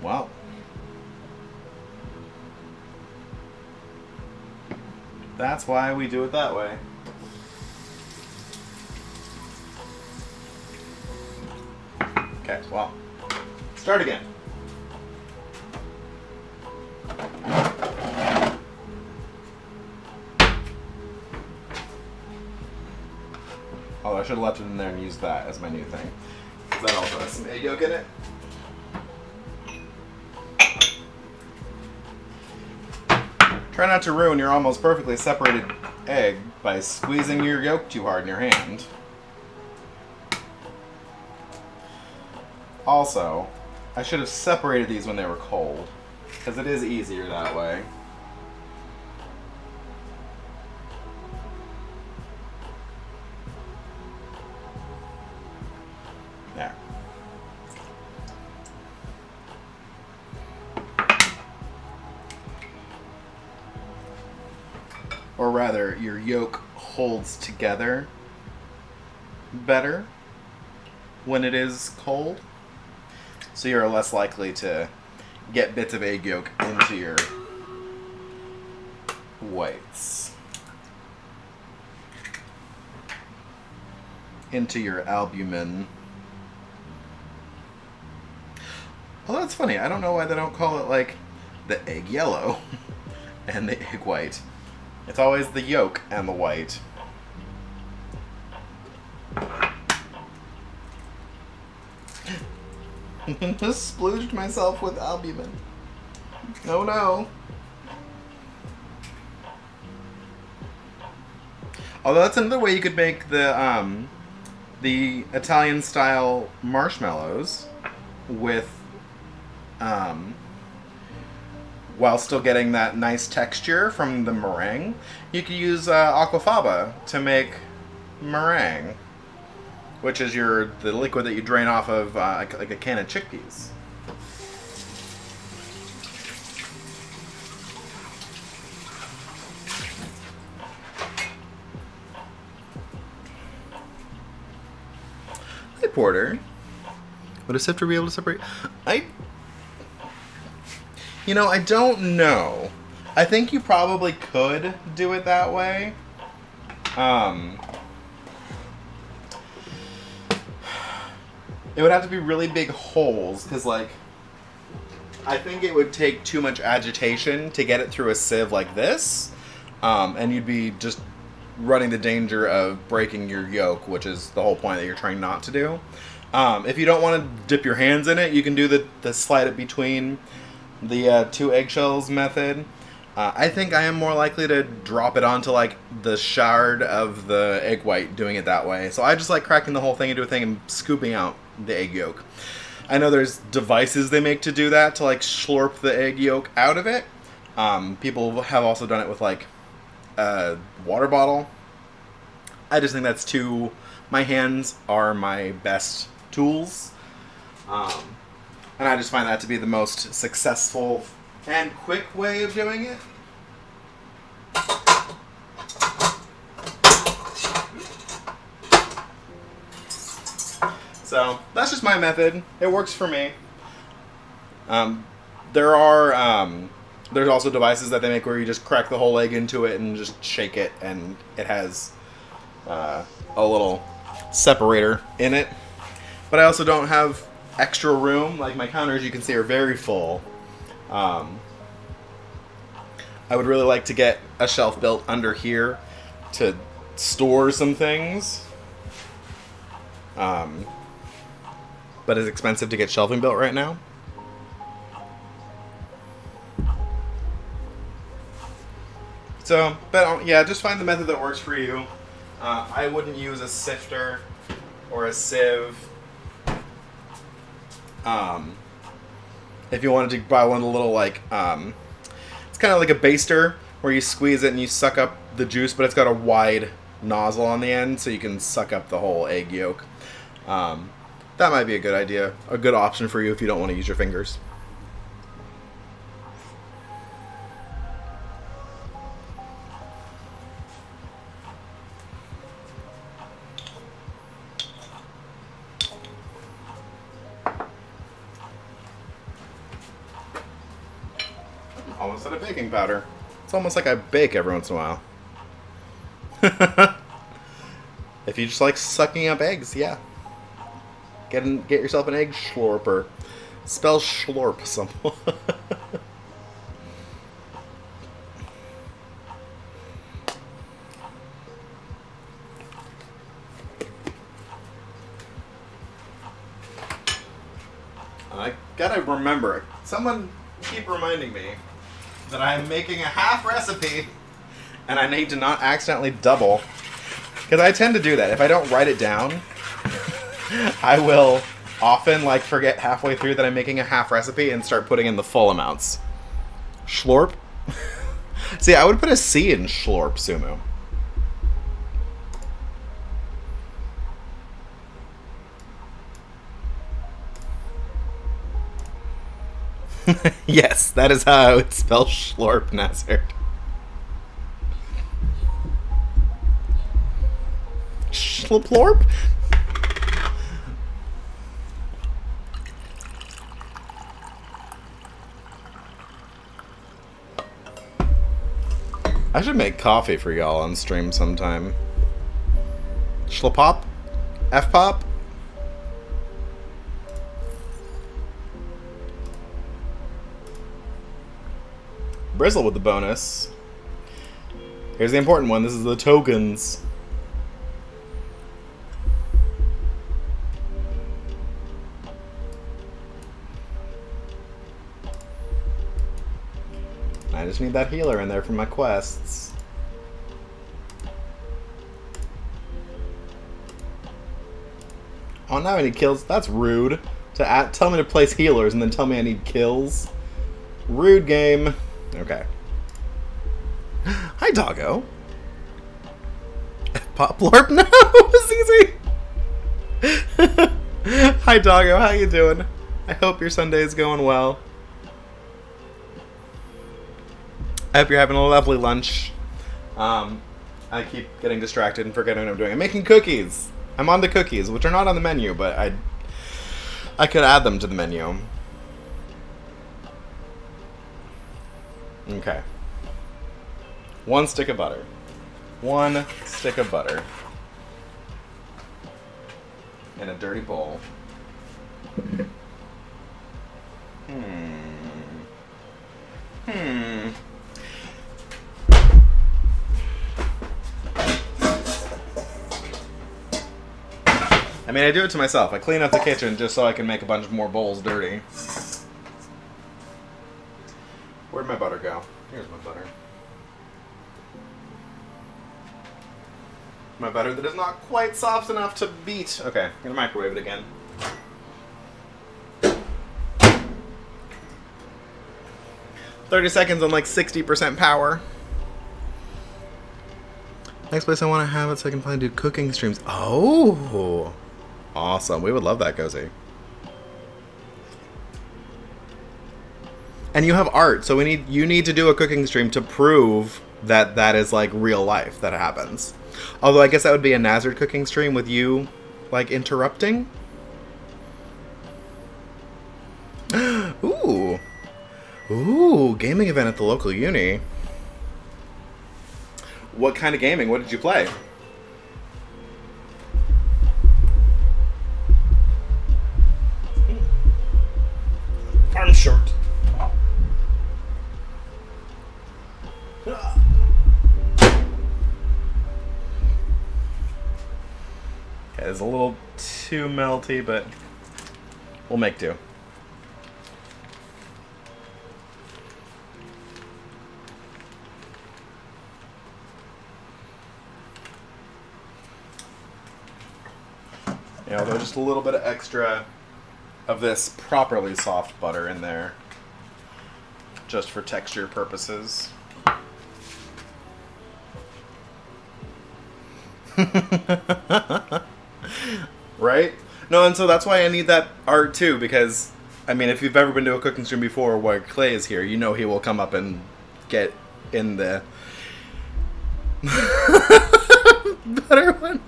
Well, that's why we do it that way. Okay, well, start again. Oh, I should have left it in there and used that as my new thing. That also has some egg yolk in it. Try not to ruin your almost perfectly separated egg by squeezing your yolk too hard in your hand. Also, I should have separated these when they were cold, because it is easier that way. There. Or rather, your yolk holds together better when it is cold. So you're less likely to get bits of egg yolk into your whites. Into your albumin. Well, that's funny. I don't know why they don't call it, like, the egg yellow and the egg white. It's always the yolk and the white. Just splooged myself with albumin. Oh no. Although that's another way you could make the Italian style marshmallows with while still getting that nice texture from the meringue. You could use aquafaba to make meringue, which is the liquid that you drain off of like a can of chickpeas. porter. Would a sifter be able to separate? I don't know. I think you probably could do it that way. It would have to be really big holes, because, like, I think it would take too much agitation to get it through a sieve like this, and you'd be just running the danger of breaking your yolk, which is the whole point that you're trying not to do. If you don't want to dip your hands in it, you can do the slide it between the 2 eggshells method. I think I am more likely to drop it onto, like, the shard of the egg white doing it that way. So I just like cracking the whole thing into a thing and scooping out the egg yolk. I know there's devices they make to do that, to, like, slurp the egg yolk out of it. People have also done it with, like, a water bottle. I just think that's too... My hands are my best tools. And I just find that to be the most successful and quick way of doing it. So that's just my method. It works for me. There's also devices that they make where you just crack the whole egg into it and just shake it, and it has a little separator in it. But I also don't have extra room. Like, my counters, you can see, are very full. I would really like to get a shelf built under here to store some things. But it's expensive to get shelving built right now. So, but yeah, just find the method that works for you. I wouldn't use a sifter or a sieve. If you wanted to buy one of the little, like, it's kind of like a baster where you squeeze it and you suck up the juice, but it's got a wide nozzle on the end so you can suck up the whole egg yolk. That might be a good idea, a good option for you if you don't want to use your fingers. Almost out of baking powder. It's almost like I bake every once in a while. If you just like sucking up eggs, yeah. Get yourself an egg slurper. Spell schlorp someone. I gotta remember. Someone keep reminding me that I'm making a half recipe and I need to not accidentally double. Because I tend to do that. If I don't write it down, I will often, like, forget halfway through that I'm making a half recipe and start putting in the full amounts. Schlorp? See, I would put a C in schlorp, Sumo. Yes, that is how I would spell schlorp, Nazir. Schlorp? I should make coffee for y'all on stream sometime. Schlapop? F-pop? Brizzle with the bonus. Here's the important one. This is the tokens. I just need that healer in there for my quests. Oh, now I need kills? That's rude. Tell me to place healers and then tell me I need kills. Rude game. Okay. Hi, doggo. Pop Lorp? No, it's easy. Hi, doggo. How you doing? I hope your Sunday is going well. I hope you're having a lovely lunch. I keep getting distracted and forgetting what I'm doing. I'm making cookies. I'm on the cookies, which are not on the menu, but I could add them to the menu. Okay. 1 stick of butter. 1 stick of butter. In a dirty bowl. I mean, I do it to myself. I clean up the kitchen just so I can make a bunch more bowls dirty. Where'd my butter go? Here's my butter. My butter that is not quite soft enough to beat. Okay, I'm gonna microwave it again. "30 seconds on like 60% power. Next place I want to have it so I can finally do cooking streams. Oh, awesome. We would love that, Cozy. And you have art, so you need to do a cooking stream to prove that that is like real life that happens. Although I guess that would be a Nazard cooking stream with you like interrupting. Ooh. Ooh, gaming event at the local uni. What kind of gaming? What did you play? Arm short. Okay, it's a little too melty, but we'll make do. Yeah, although just a little bit of extra of this properly soft butter in there, just for texture purposes. Right? No, and so that's why I need that art too, because, I mean, if you've ever been to a cooking stream before where Clay is here, you know he will come up and get in the butter one.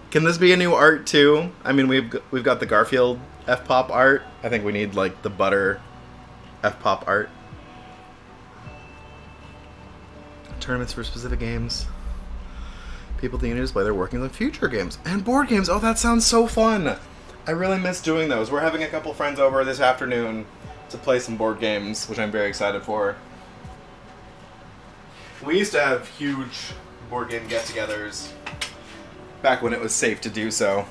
Can this be a new art too? I mean, we've got the Garfield F-pop art. I think we need like the butter F-pop art. Tournaments for specific games. People to use play their workings on future games and board games. Oh, that sounds so fun! I really miss doing those. We're having a couple friends over this afternoon to play some board games, which I'm very excited for. We used to have huge board game get-togethers back when it was safe to do so.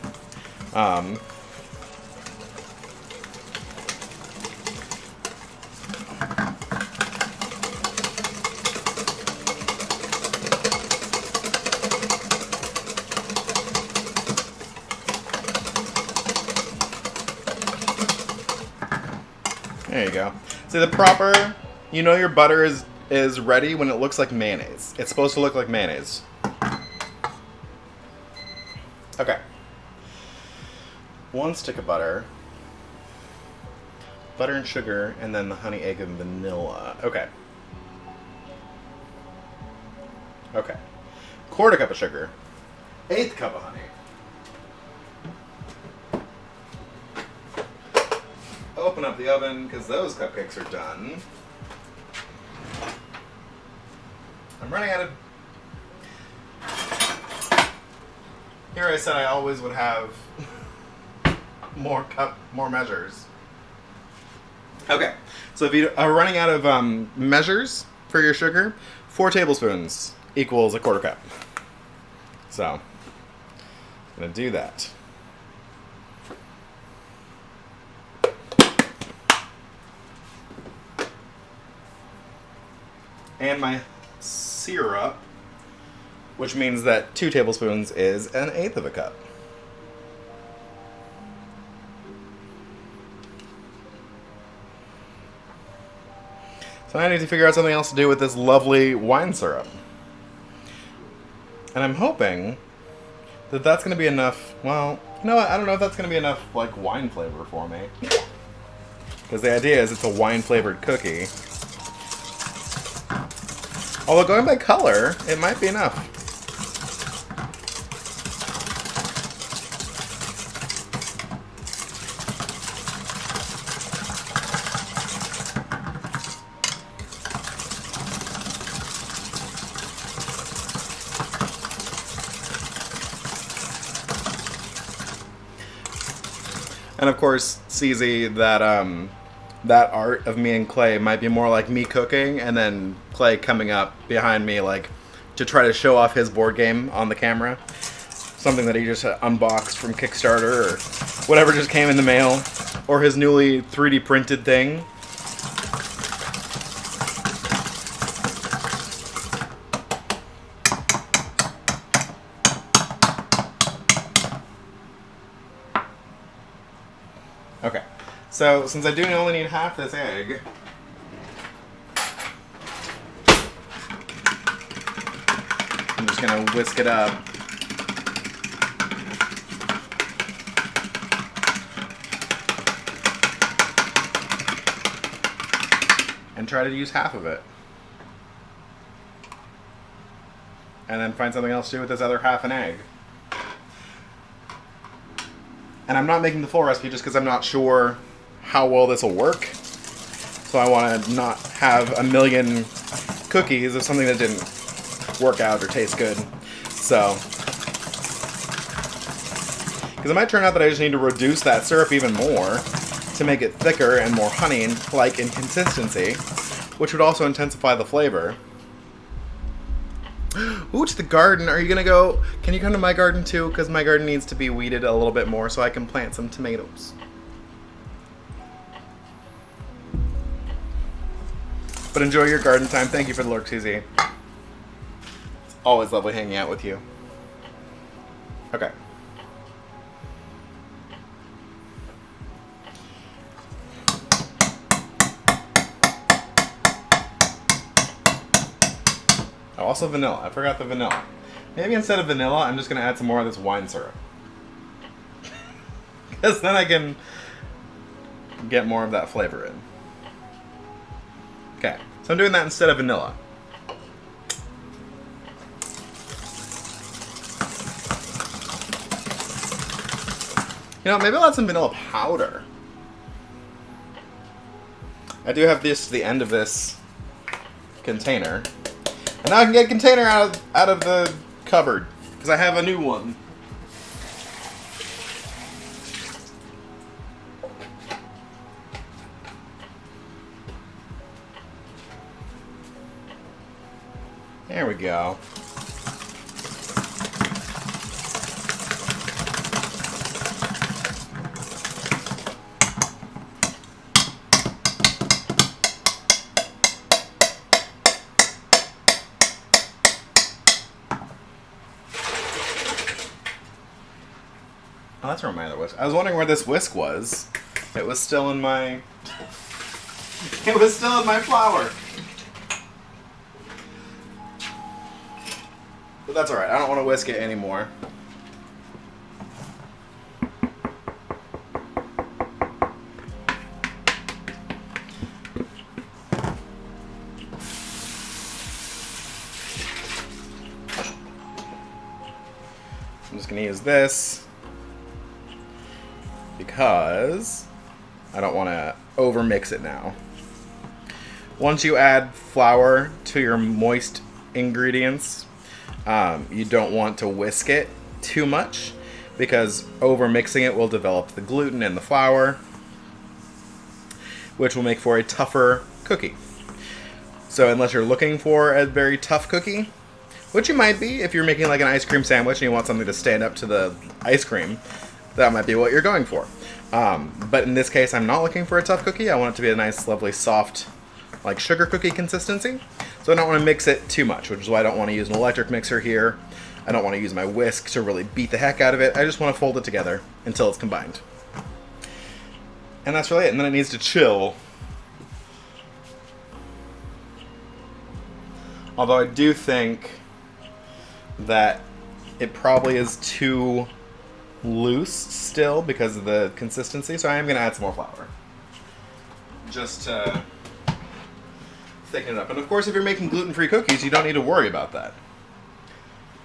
There you go. See, the proper, you know your butter is ready when it looks like mayonnaise. It's supposed to look like mayonnaise. Okay. 1 stick of butter. Butter and sugar, and then the honey, egg, and vanilla. Okay. Okay. 1/4 cup of sugar. 1/8 cup of honey. Open up the oven, because those cupcakes are done. I'm running out of... Here I said I always would have more measures. Okay, so if you are running out of measures for your sugar, 4 tablespoons equals 1/4 cup. So, I'm going to do that. And my syrup, which means that 2 tablespoons is 1/8 cup. So I need to figure out something else to do with this lovely wine syrup. And I'm hoping that that's going to be enough. Well, you know what? I don't know if that's going to be enough like wine flavor for me. Because the idea is it's a wine flavored cookie. Although going by color, it might be enough. And of course, CZ, that art of me and Clay might be more like me cooking and then Clay coming up behind me like to try to show off his board game on the camera. Something that he just unboxed from Kickstarter or whatever just came in the mail. Or his newly 3D printed thing. Okay, so since I do only need half this egg, I'm just gonna whisk it up. And try to use half of it. And then find something else to do with this other half an egg. And I'm not making the full recipe just because I'm not sure how well this will work. So I want to not have a million cookies of something that didn't work out or taste good. So, because it might turn out that I just need to reduce that syrup even more to make it thicker and more honey-like in consistency, which would also intensify the flavor. Ooh, to the garden. Are you going to go... Can you come to my garden too? Because my garden needs to be weeded a little bit more so I can plant some tomatoes. But enjoy your garden time. Thank you for the lurk, CZ. It's always lovely hanging out with you. Okay. Also vanilla. I forgot the vanilla. Maybe instead of vanilla, I'm just going to add some more of this wine syrup. Because then I can get more of that flavor in. Okay, so I'm doing that instead of vanilla. You know, maybe I'll add some vanilla powder. I do have this to the end of this container. And now I can get a container out of the cupboard, because I have a new one. There we go. Oh, that's where my other whisk. I was wondering where this whisk was. It was still in my... It was still in my flour. But that's alright. I don't want to whisk it anymore. I'm just going to use this because I don't want to overmix it now. Once you add flour to your moist ingredients, you don't want to whisk it too much because overmixing it will develop the gluten in the flour, which will make for a tougher cookie. So unless you're looking for a very tough cookie, which you might be if you're making like an ice cream sandwich and you want something to stand up to the ice cream, that might be what you're going for. But in this case, I'm not looking for a tough cookie. I want it to be a nice, lovely, soft, like sugar cookie consistency. So I don't want to mix it too much, which is why I don't want to use an electric mixer here. I don't want to use my whisk to really beat the heck out of it. I just want to fold it together until it's combined. And that's really it. And then it needs to chill. Although I do think that it probably is too loose still because of the consistency, so I am going to add some more flour. Just to thicken it up. And of course, if you're making gluten-free cookies, you don't need to worry about that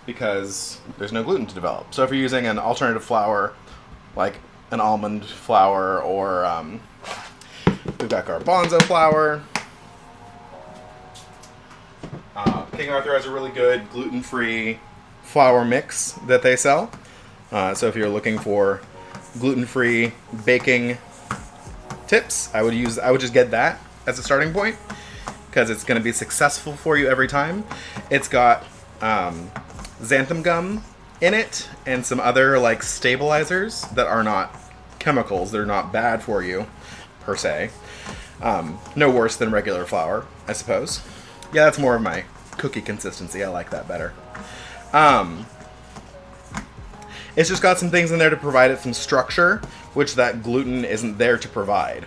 because there's no gluten to develop. So if you're using an alternative flour, like an almond flour, or we've got garbanzo flour. King Arthur has a really good gluten-free flour mix that they sell. So if you're looking for gluten-free baking tips, I would just get that as a starting point because it's going to be successful for you every time. It's got xanthan gum in it and some other like stabilizers that are not chemicals. They're not bad for you per se. No worse than regular flour, I suppose. Yeah, that's more of my cookie consistency. I like that better. It's just got some things in there to provide it some structure, which that gluten isn't there to provide.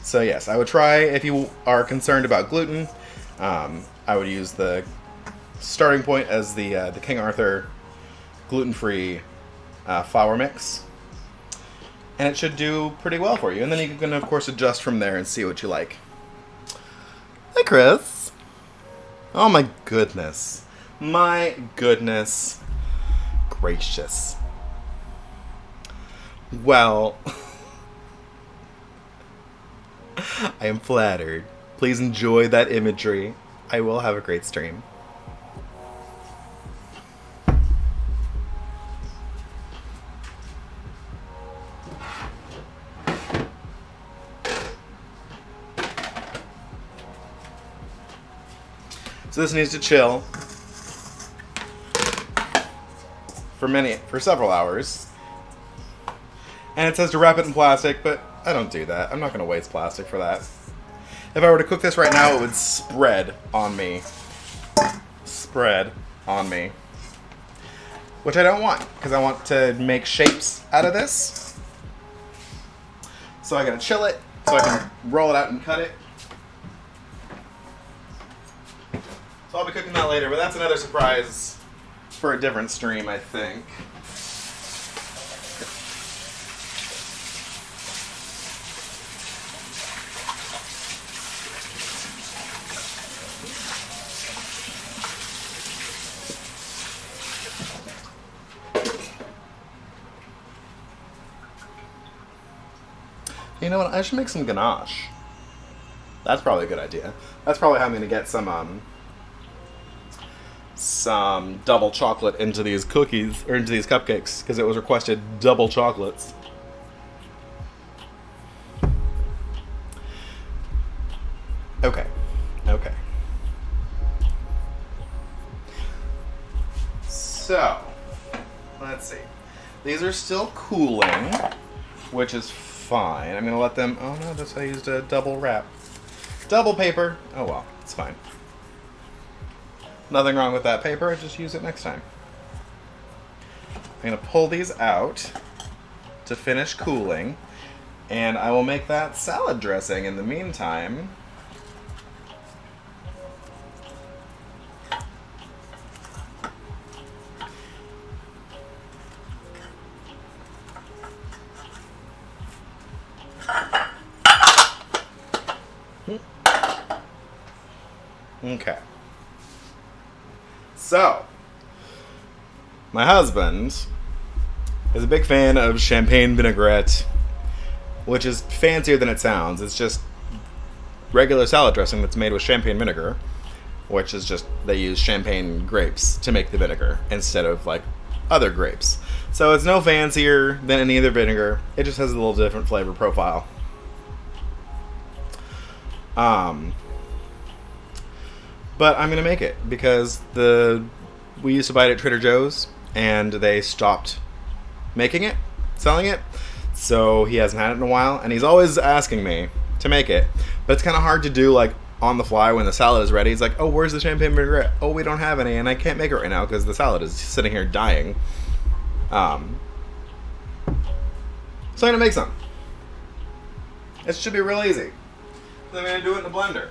So yes, I would try, if you are concerned about gluten, I would use the starting point as the King Arthur gluten-free flour mix. And it should do pretty well for you. And then you can, of course, adjust from there and see what you like. Hi, Chris. Oh, my goodness. My goodness gracious. Well, I am flattered. Please enjoy that imagery. I will have a great stream. So this needs to chill for several hours. And it says to wrap it in plastic, but I don't do that. I'm not going to waste plastic for that. If I were to cook this right now, it would spread on me. Spread on me. Which I don't want, because I want to make shapes out of this. So I gotta chill it, so I can roll it out and cut it. So I'll be cooking that later, but that's another surprise for a different stream, I think. You know what? I should make some ganache. That's probably a good idea. That's probably how I'm going to get some double chocolate into these cookies, or into these cupcakes, because it was requested double chocolates. Okay. So, let's see. These are still cooling, which is fine. I'm going to let them... Oh no, I used a double wrap. Double paper. Oh well, it's fine. Nothing wrong with that paper, just use it next time. I'm going to pull these out to finish cooling, and I will make that salad dressing in the meantime. Okay. So, my husband is a big fan of champagne vinaigrette, which is fancier than it sounds. It's just regular salad dressing that's made with champagne vinegar, which is just, they use champagne grapes to make the vinegar instead of like other grapes. So it's no fancier than any other vinegar. It just has a little different flavor profile. But I'm going to make it because we used to buy it at Trader Joe's and they stopped making it, selling it. So he hasn't had it in a while and he's always asking me to make it. But it's kind of hard to do like on the fly when the salad is ready. He's like, oh, where's the champagne vinaigrette? Oh, we don't have any and I can't make it right now because the salad is sitting here dying. So I'm going to make some. It should be real easy. So I'm going to do it in a blender.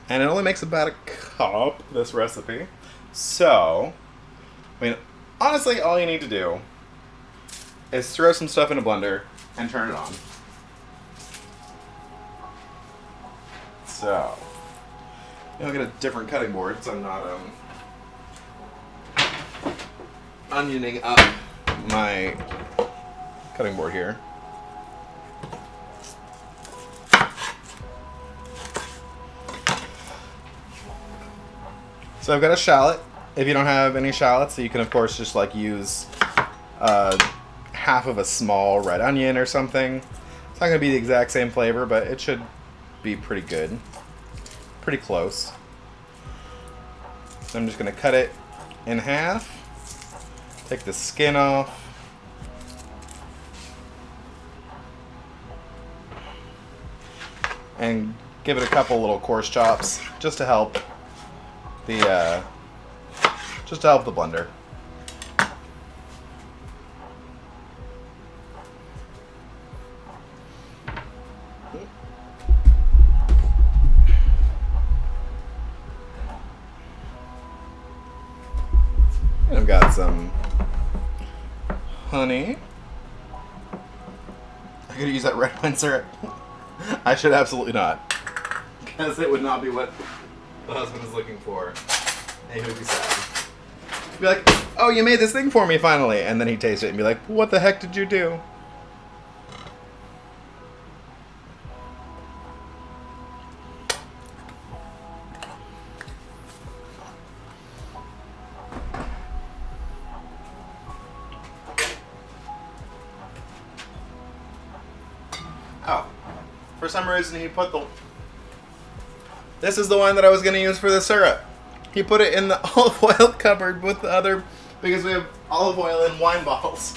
And it only makes about a cup, this recipe. So, I mean, honestly, all you need to do is throw some stuff in a blender and turn it on. So, I'll get a different cutting board so I'm not onioning up my cutting board here. So I've got a shallot. If you don't have any shallots, you can of course just like use half of a small red onion or something. It's not going to be the exact same flavor, but it should be pretty good. Pretty close. So I'm just going to cut it in half. Take the skin off. And give it a couple little coarse chops just to help the blender. And I've got some honey. I could use that red wine syrup. I should absolutely not, because it would not be what the husband is looking for. And he would be sad. He'd be like, "Oh, you made this thing for me finally," and then he'd taste it and be like, "What the heck did you do?" Oh. For some reason, he put the... This is the one that I was going to use for the syrup. He put it in the olive oil cupboard with the other... Because we have olive oil in wine bottles.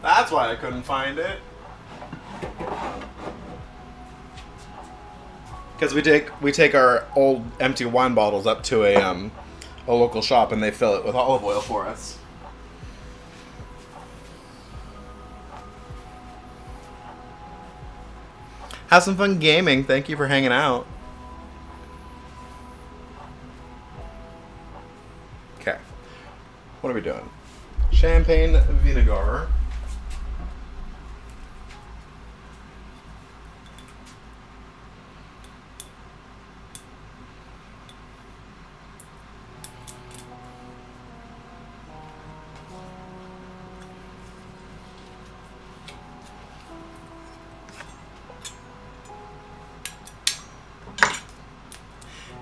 That's why I couldn't find it. Because we take our old empty wine bottles up to a local shop and they fill it with olive oil for us. Have some fun gaming. Thank you for hanging out. Okay. What are we doing? Champagne vinegar.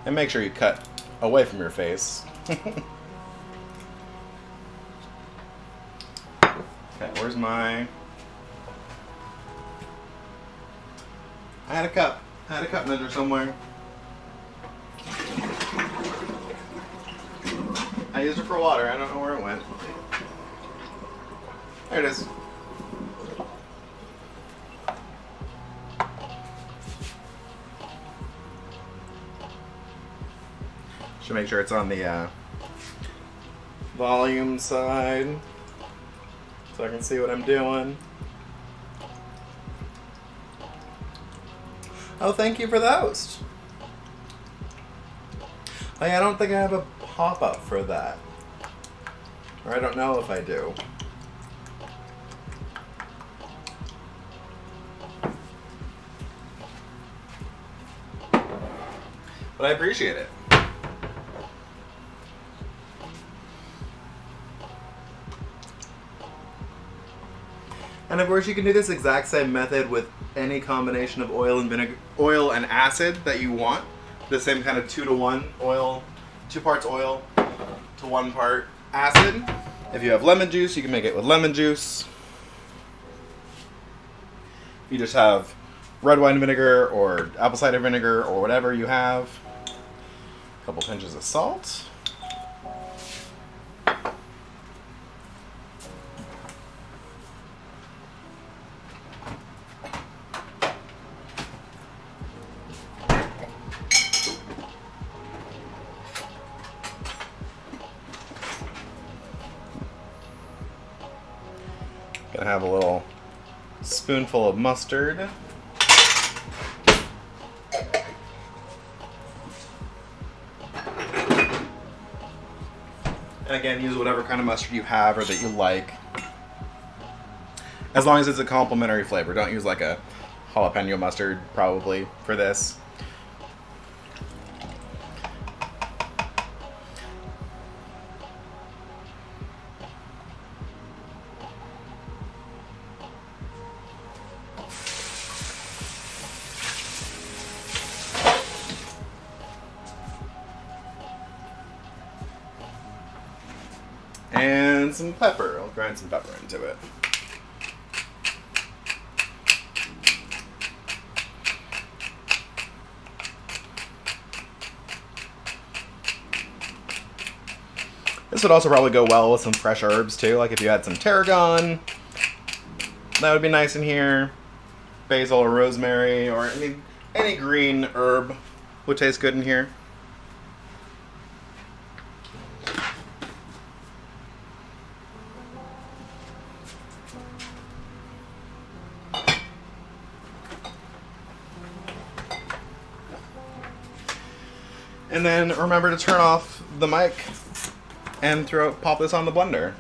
And make sure you cut away from your face. Okay, where's my... I had a cup measure somewhere. I used it for water. I don't know where it went. There it is. Should make sure it's on the volume side so I can see what I'm doing. Oh, thank you for those. Oh, yeah, I don't think I have a pop-up for that. Or I don't know if I do. But I appreciate it. And of course, you can do this exact same method with any combination of oil and vinegar, oil and acid that you want. The same kind of 2-to-1 oil, 2 parts oil to 1 part acid. If you have lemon juice, you can make it with lemon juice. You just have red wine vinegar or apple cider vinegar or whatever you have. A couple pinches of salt. Gonna have a little spoonful of mustard. And again, use whatever kind of mustard you have or that you like. As long as it's a complementary flavor. Don't use like a jalapeno mustard probably for this. And some pepper. I'll grind some pepper into it. This would also probably go well with some fresh herbs too, like if you had some tarragon, that would be nice in here. Basil or rosemary or any green herb would taste good in here. And then remember to turn off the mic and pop this on the blender.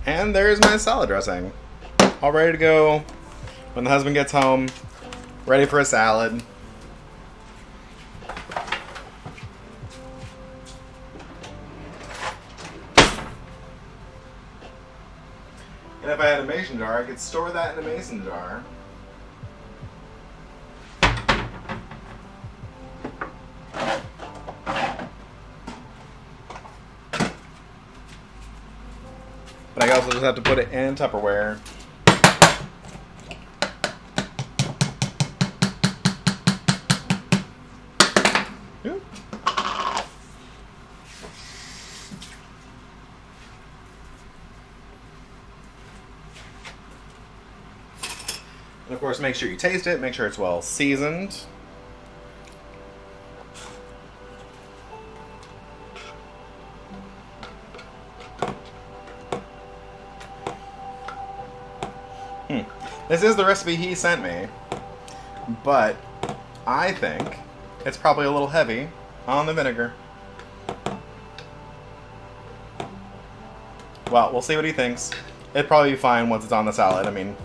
And there's my salad dressing. All ready to go when the husband gets home. Ready for a salad. And if I had a mason jar, I could store that in a mason jar. But I also just have to put it in Tupperware. Ooh. And of course, make sure you taste it. Make sure it's well seasoned. This is the recipe he sent me, but I think it's probably a little heavy on the vinegar. Well, we'll see what he thinks. It'd probably be fine once it's on the salad. I mean,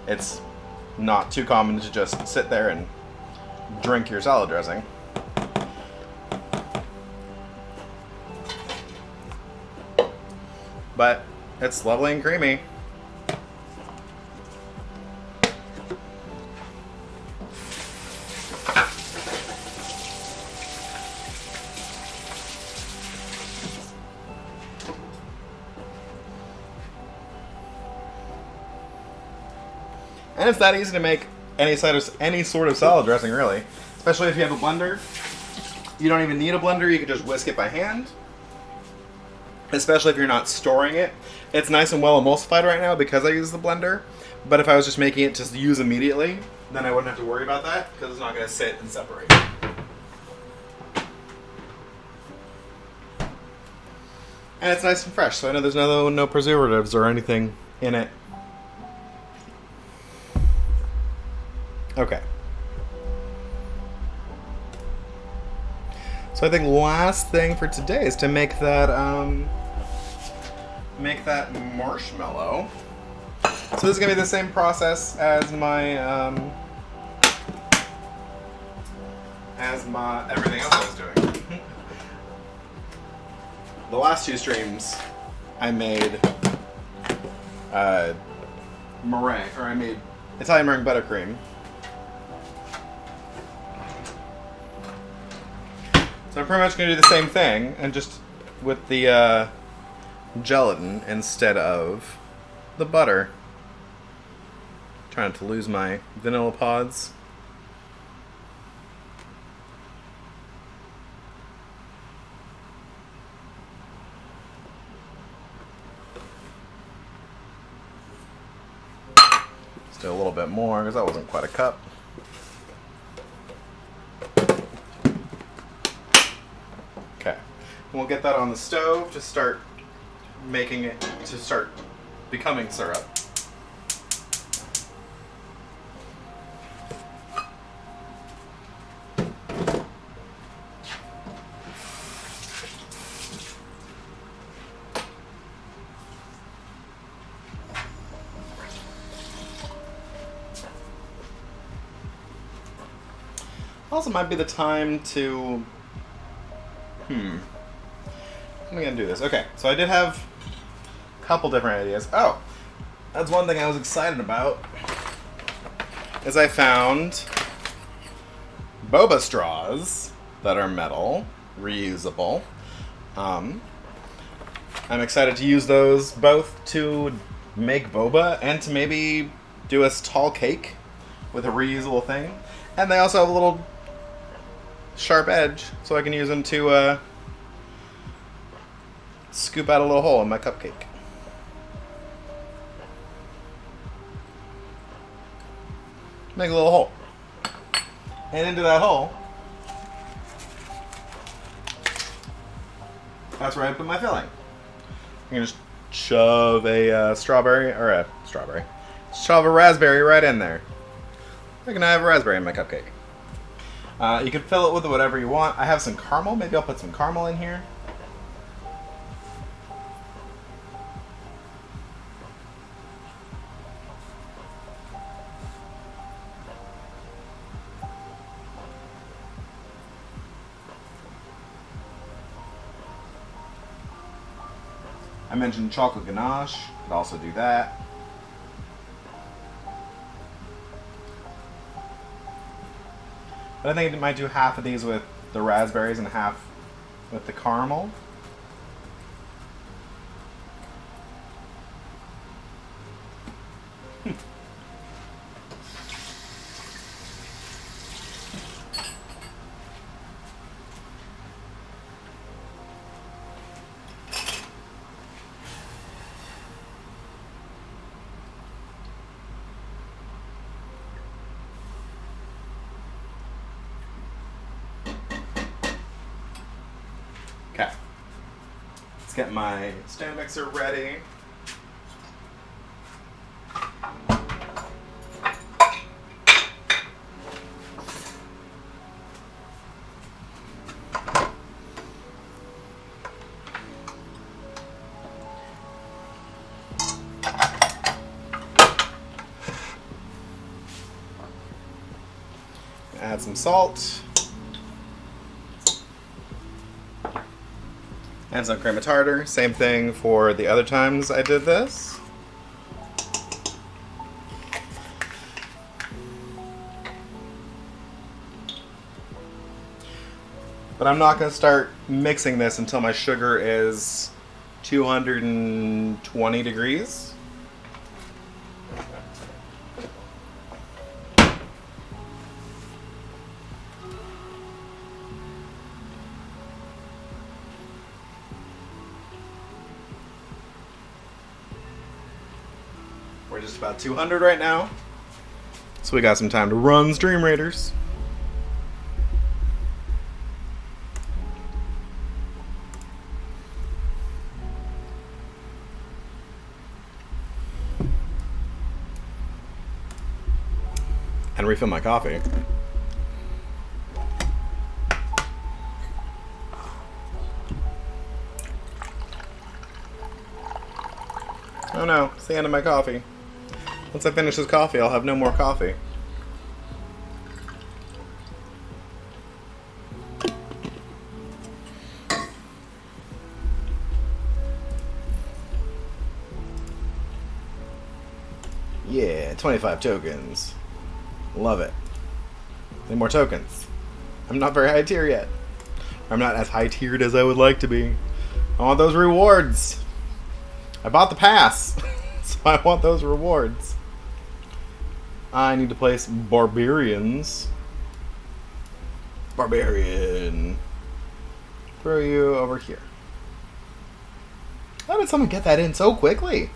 it's not too common to just sit there and drink your salad dressing. But it's lovely and creamy. And it's that easy to make any sort of salad dressing, really. Especially if you have a blender. You don't even need a blender. You can just whisk it by hand. Especially if you're not storing it. It's nice and well emulsified right now because I use the blender. But if I was just making it to use immediately, then I wouldn't have to worry about that because it's not going to sit and separate. And it's nice and fresh, so I know there's no preservatives or anything in it. Okay. So I think last thing for today is to make that marshmallow. So this is gonna be the same process as my everything else I was doing. The last two streams, I made meringue, or I made Italian meringue buttercream. So I'm pretty much going to do the same thing, and just with the gelatin instead of the butter. Trying to lose my vanilla pods. Let's do a little bit more because that wasn't quite a cup. Okay, and we'll get that on the stove to start making it, to start becoming syrup. Also might be the time to... How am I going to do this? Okay, so I did have a couple different ideas. Oh, that's one thing I was excited about. Is I found boba straws that are metal, reusable. I'm excited to use those both to make boba and to maybe do a tall cake with a reusable thing. And they also have a little sharp edge, so I can use them to scoop out a little hole in my cupcake. Make a little hole. And into that hole, that's where I put my filling. I'm going to just shove a shove a raspberry right in there. I can have a raspberry in my cupcake. You can fill it with whatever you want. I have some caramel. Maybe I'll put some caramel in here. I mentioned chocolate ganache. Could also do that. But I think I might do half of these with the raspberries and half with the caramel. Okay, let's get my stand mixer ready. Add some salt. And some crema tartar. Same thing for the other times I did this. But I'm not going to start mixing this until my sugar is 220 degrees. We're just about 200 right now. So we got some time to run Stream Raiders. And refill my coffee. Oh no, it's the end of my coffee. Once I finish this coffee, I'll have no more coffee. Yeah, 25 tokens. Love it. Need more tokens. I'm not very high tier yet. I'm not as high tiered as I would like to be. I want those rewards. I bought the pass, so I want those rewards. I need to place barbarians. Barbarian. Throw you over here. How did someone get that in so quickly?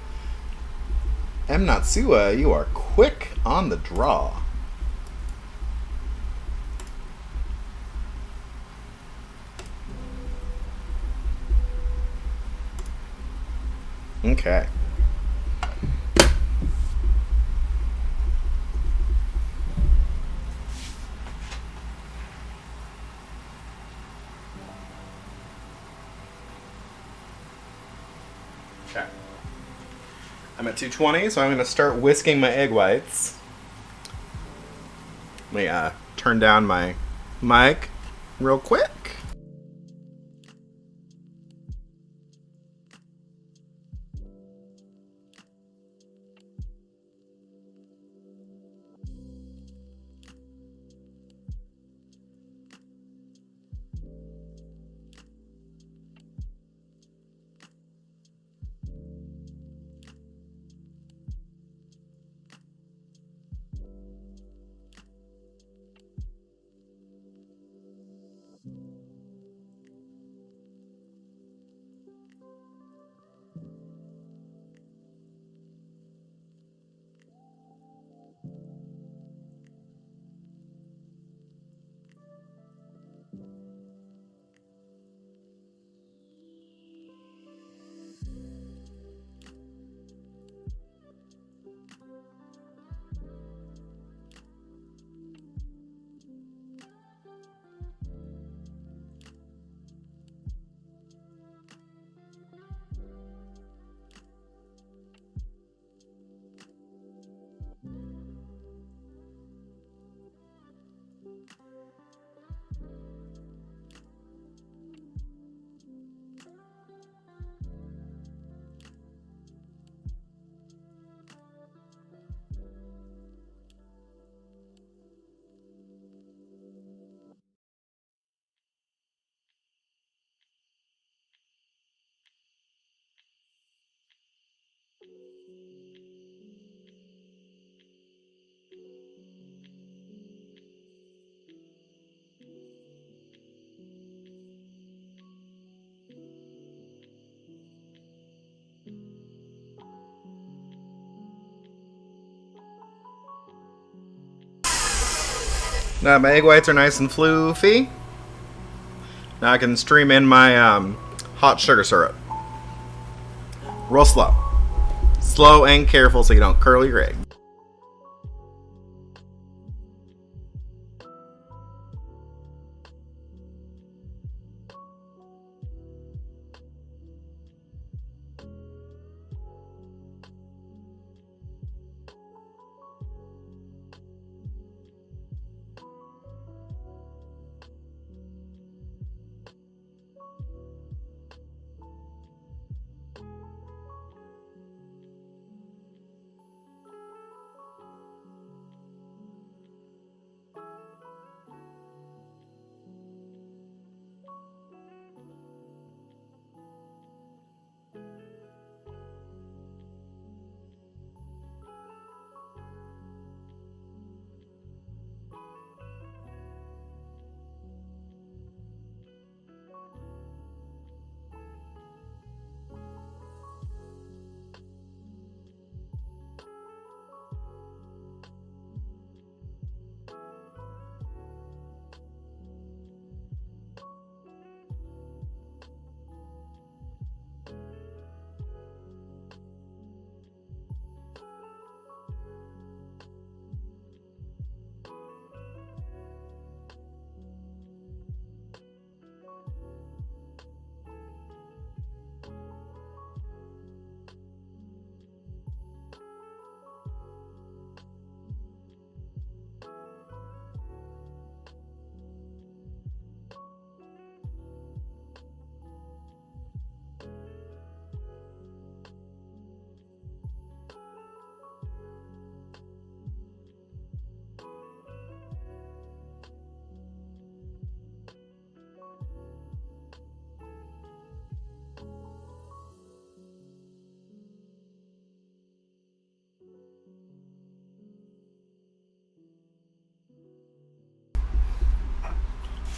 M. Natsua, you are quick on the draw. Okay. Okay. I'm at 220, so I'm going to start whisking my egg whites. Let me turn down my mic real quick. Now my egg whites are nice and floofy. Now I can stream in my hot sugar syrup. Real slow. Slow and careful so you don't curl your egg.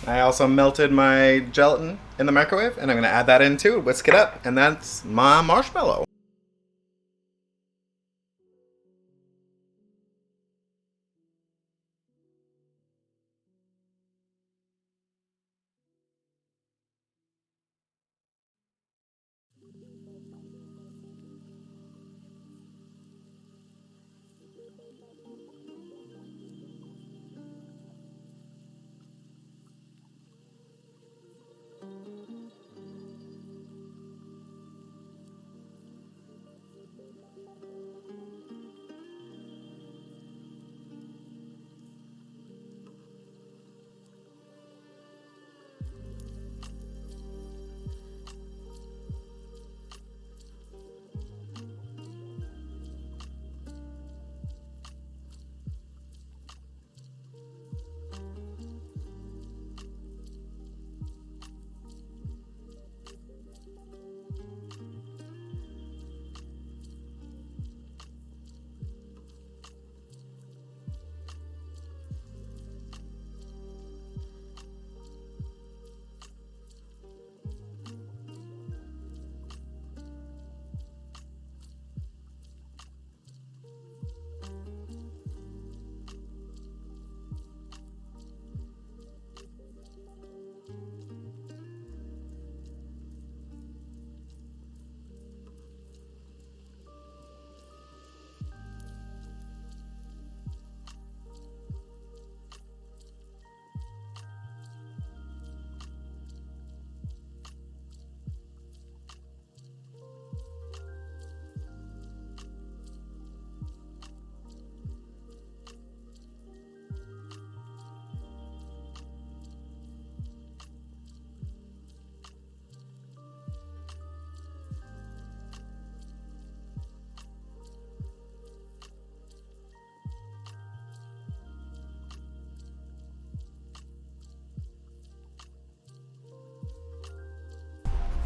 I also melted my gelatin in the microwave, and I'm going to add that in too, whisk it up, and that's my marshmallow.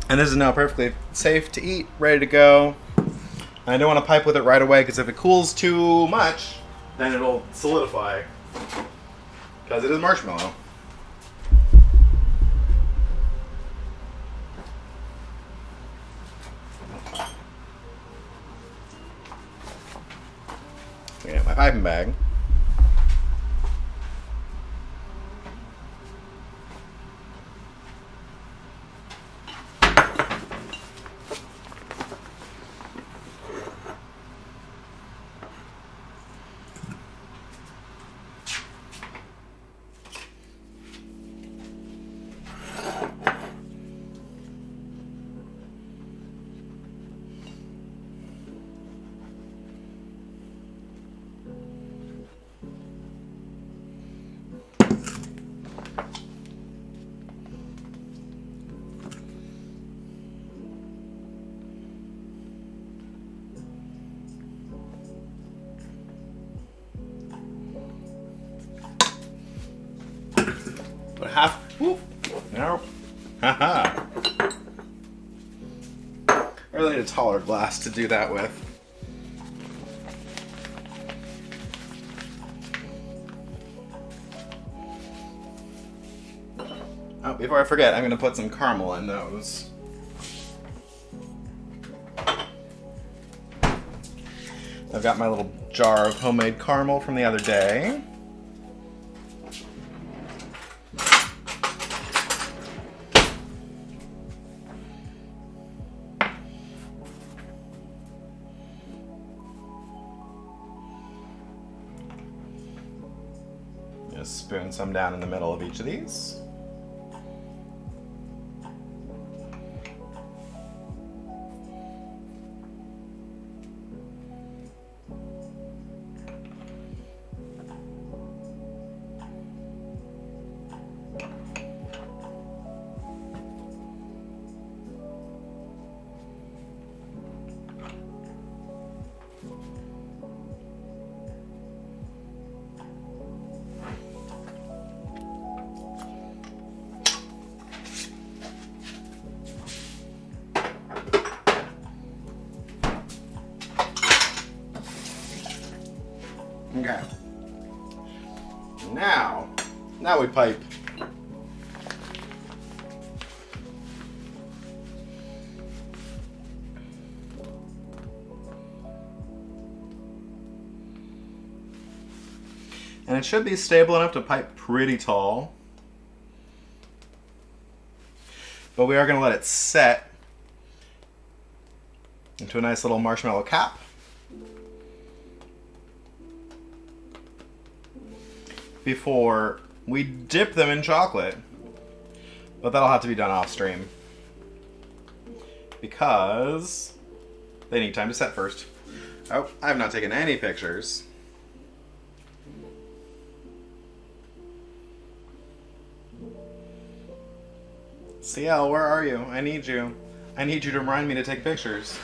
And this is now perfectly safe to eat, ready to go. And I don't want to pipe with it right away because if it cools too much, then it'll solidify. Because it is marshmallow. Get my piping bag. But half. Whoop. No. Haha. I really need a taller glass to do that with. Oh, before I forget, I'm going to put some caramel in those. I've got my little jar of homemade caramel from the other day. Just spoon some down in the middle of each of these. Okay. Now we pipe And it should be stable enough to pipe pretty tall. But we are going to let it set into a nice little marshmallow cap. Before we dip them in chocolate. But that'll have to be done off stream. Because they need time to set first. Oh, I have not taken any pictures. CL, where are you? I need you. I need you to remind me to take pictures.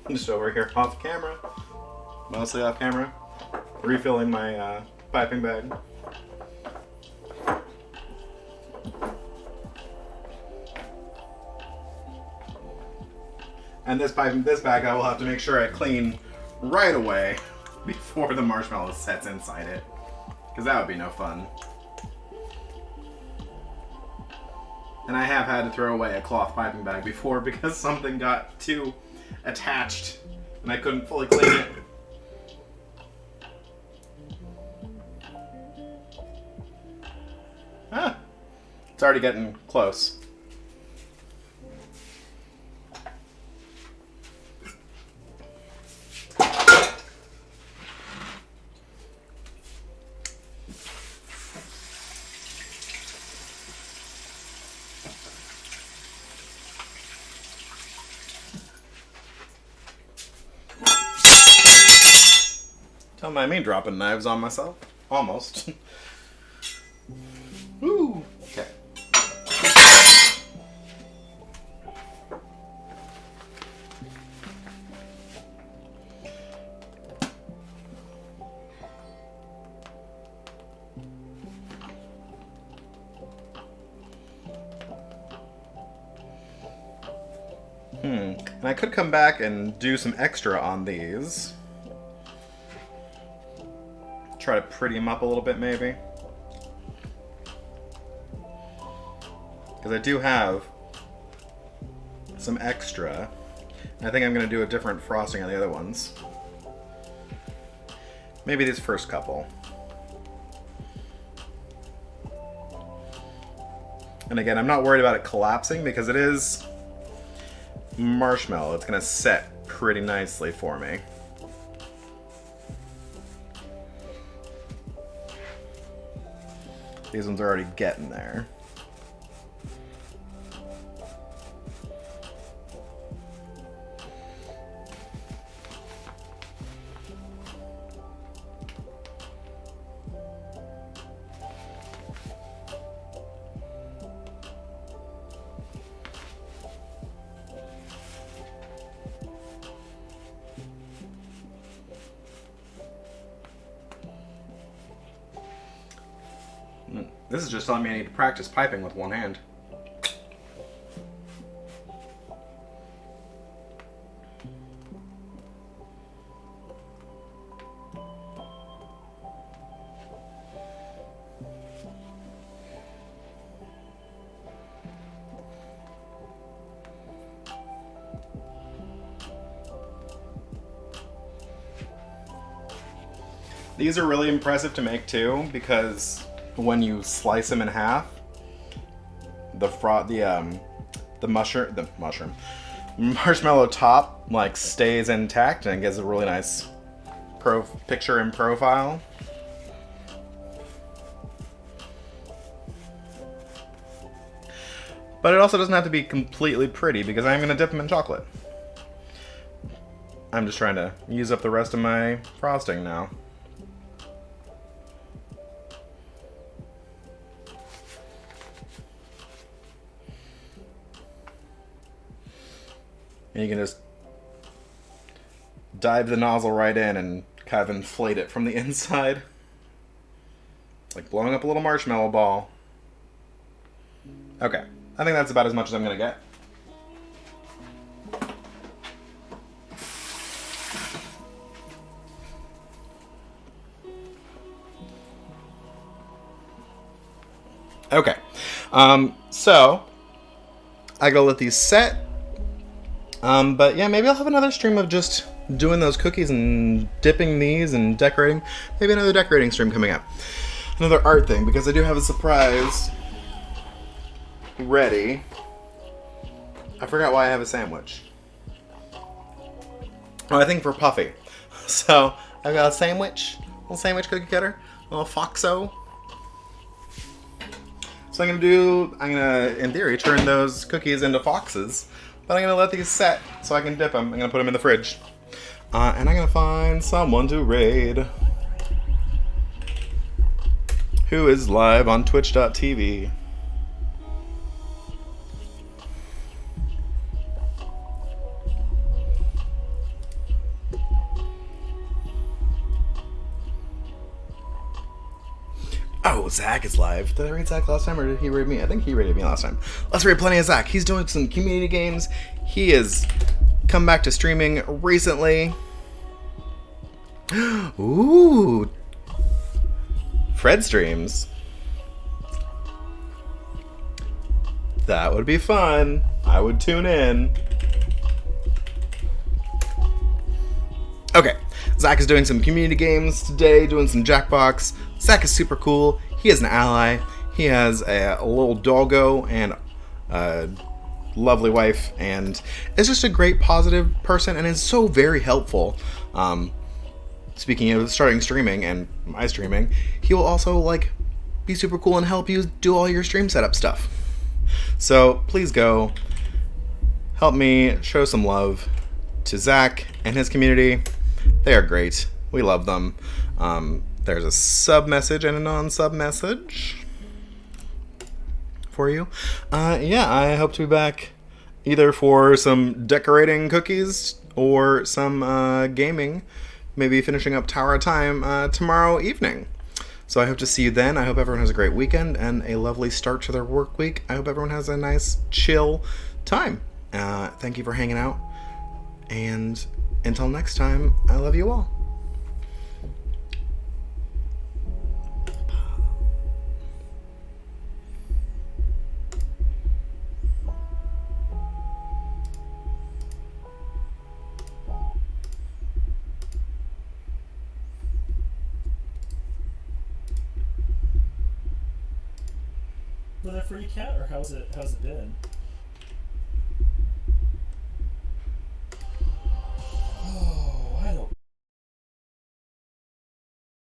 I'm just over here off camera, mostly off camera, refilling my piping bag. And this bag I will have to make sure I clean right away before the marshmallow sets inside it, because that would be no fun. And I have had to throw away a cloth piping bag before because something got too attached and I couldn't fully clean it. Ah, it's already getting close. Don't mind me dropping knives on myself. Almost. Woo! Okay. And I could come back and do some extra on these. Try to pretty them up a little bit, maybe. Because I do have some extra. I think I'm going to do a different frosting on the other ones. Maybe these first couple. And again, I'm not worried about it collapsing because it is marshmallow. It's going to set pretty nicely for me. These ones are already getting there. This is just telling me I need to practice piping with one hand. These are really impressive to make too, because when you slice them in half, the marshmallow top like stays intact and it gives a really nice picture in profile. But it also doesn't have to be completely pretty because I'm going to dip them in chocolate. I'm just trying to use up the rest of my frosting now. And you can just dive the nozzle right in and kind of inflate it from the inside. It's like blowing up a little marshmallow ball. Okay, I think that's about as much as I'm going to get. Okay, so I gotta let these set. But yeah, maybe I'll have another stream of just doing those cookies and dipping these and decorating. Maybe another decorating stream coming up. Another art thing, because I do have a surprise ready. I forgot why I have a sandwich. Oh, I think for Puffy. So, I've got a sandwich. Little sandwich cookie cutter. A little Foxo. So I'm gonna, in theory, turn those cookies into foxes. But I'm going to let these set so I can dip them. I'm going to put them in the fridge. And I'm going to find someone to raid. Who is live on twitch.tv. Oh, Zach is live. Did I raid Zach last time or did he raid me? I think he raided me last time. Let's raid plenty of Zach. He's doing some community games. He has come back to streaming recently. Ooh. Fred streams. That would be fun. I would tune in. Okay. Zach is doing some community games today, doing some Jackbox. Zach is super cool. He is an ally. He has a little doggo and a lovely wife, and is just a great, positive person, and is so very helpful. Speaking of starting streaming and my streaming, he will also like be super cool and help you do all your stream setup stuff. So please go help me show some love to Zach and his community. They are great. We love them. There's a sub message and a non-sub message for you. Yeah, I hope to be back either for some decorating cookies or some gaming, maybe finishing up Tower of Time tomorrow evening. So I hope to see you then. I hope everyone has a great weekend and a lovely start to their work week. I hope everyone has a nice, chill time. Thank you for hanging out. And until next time, I love you all. Was that for you, Kat, or how's it been?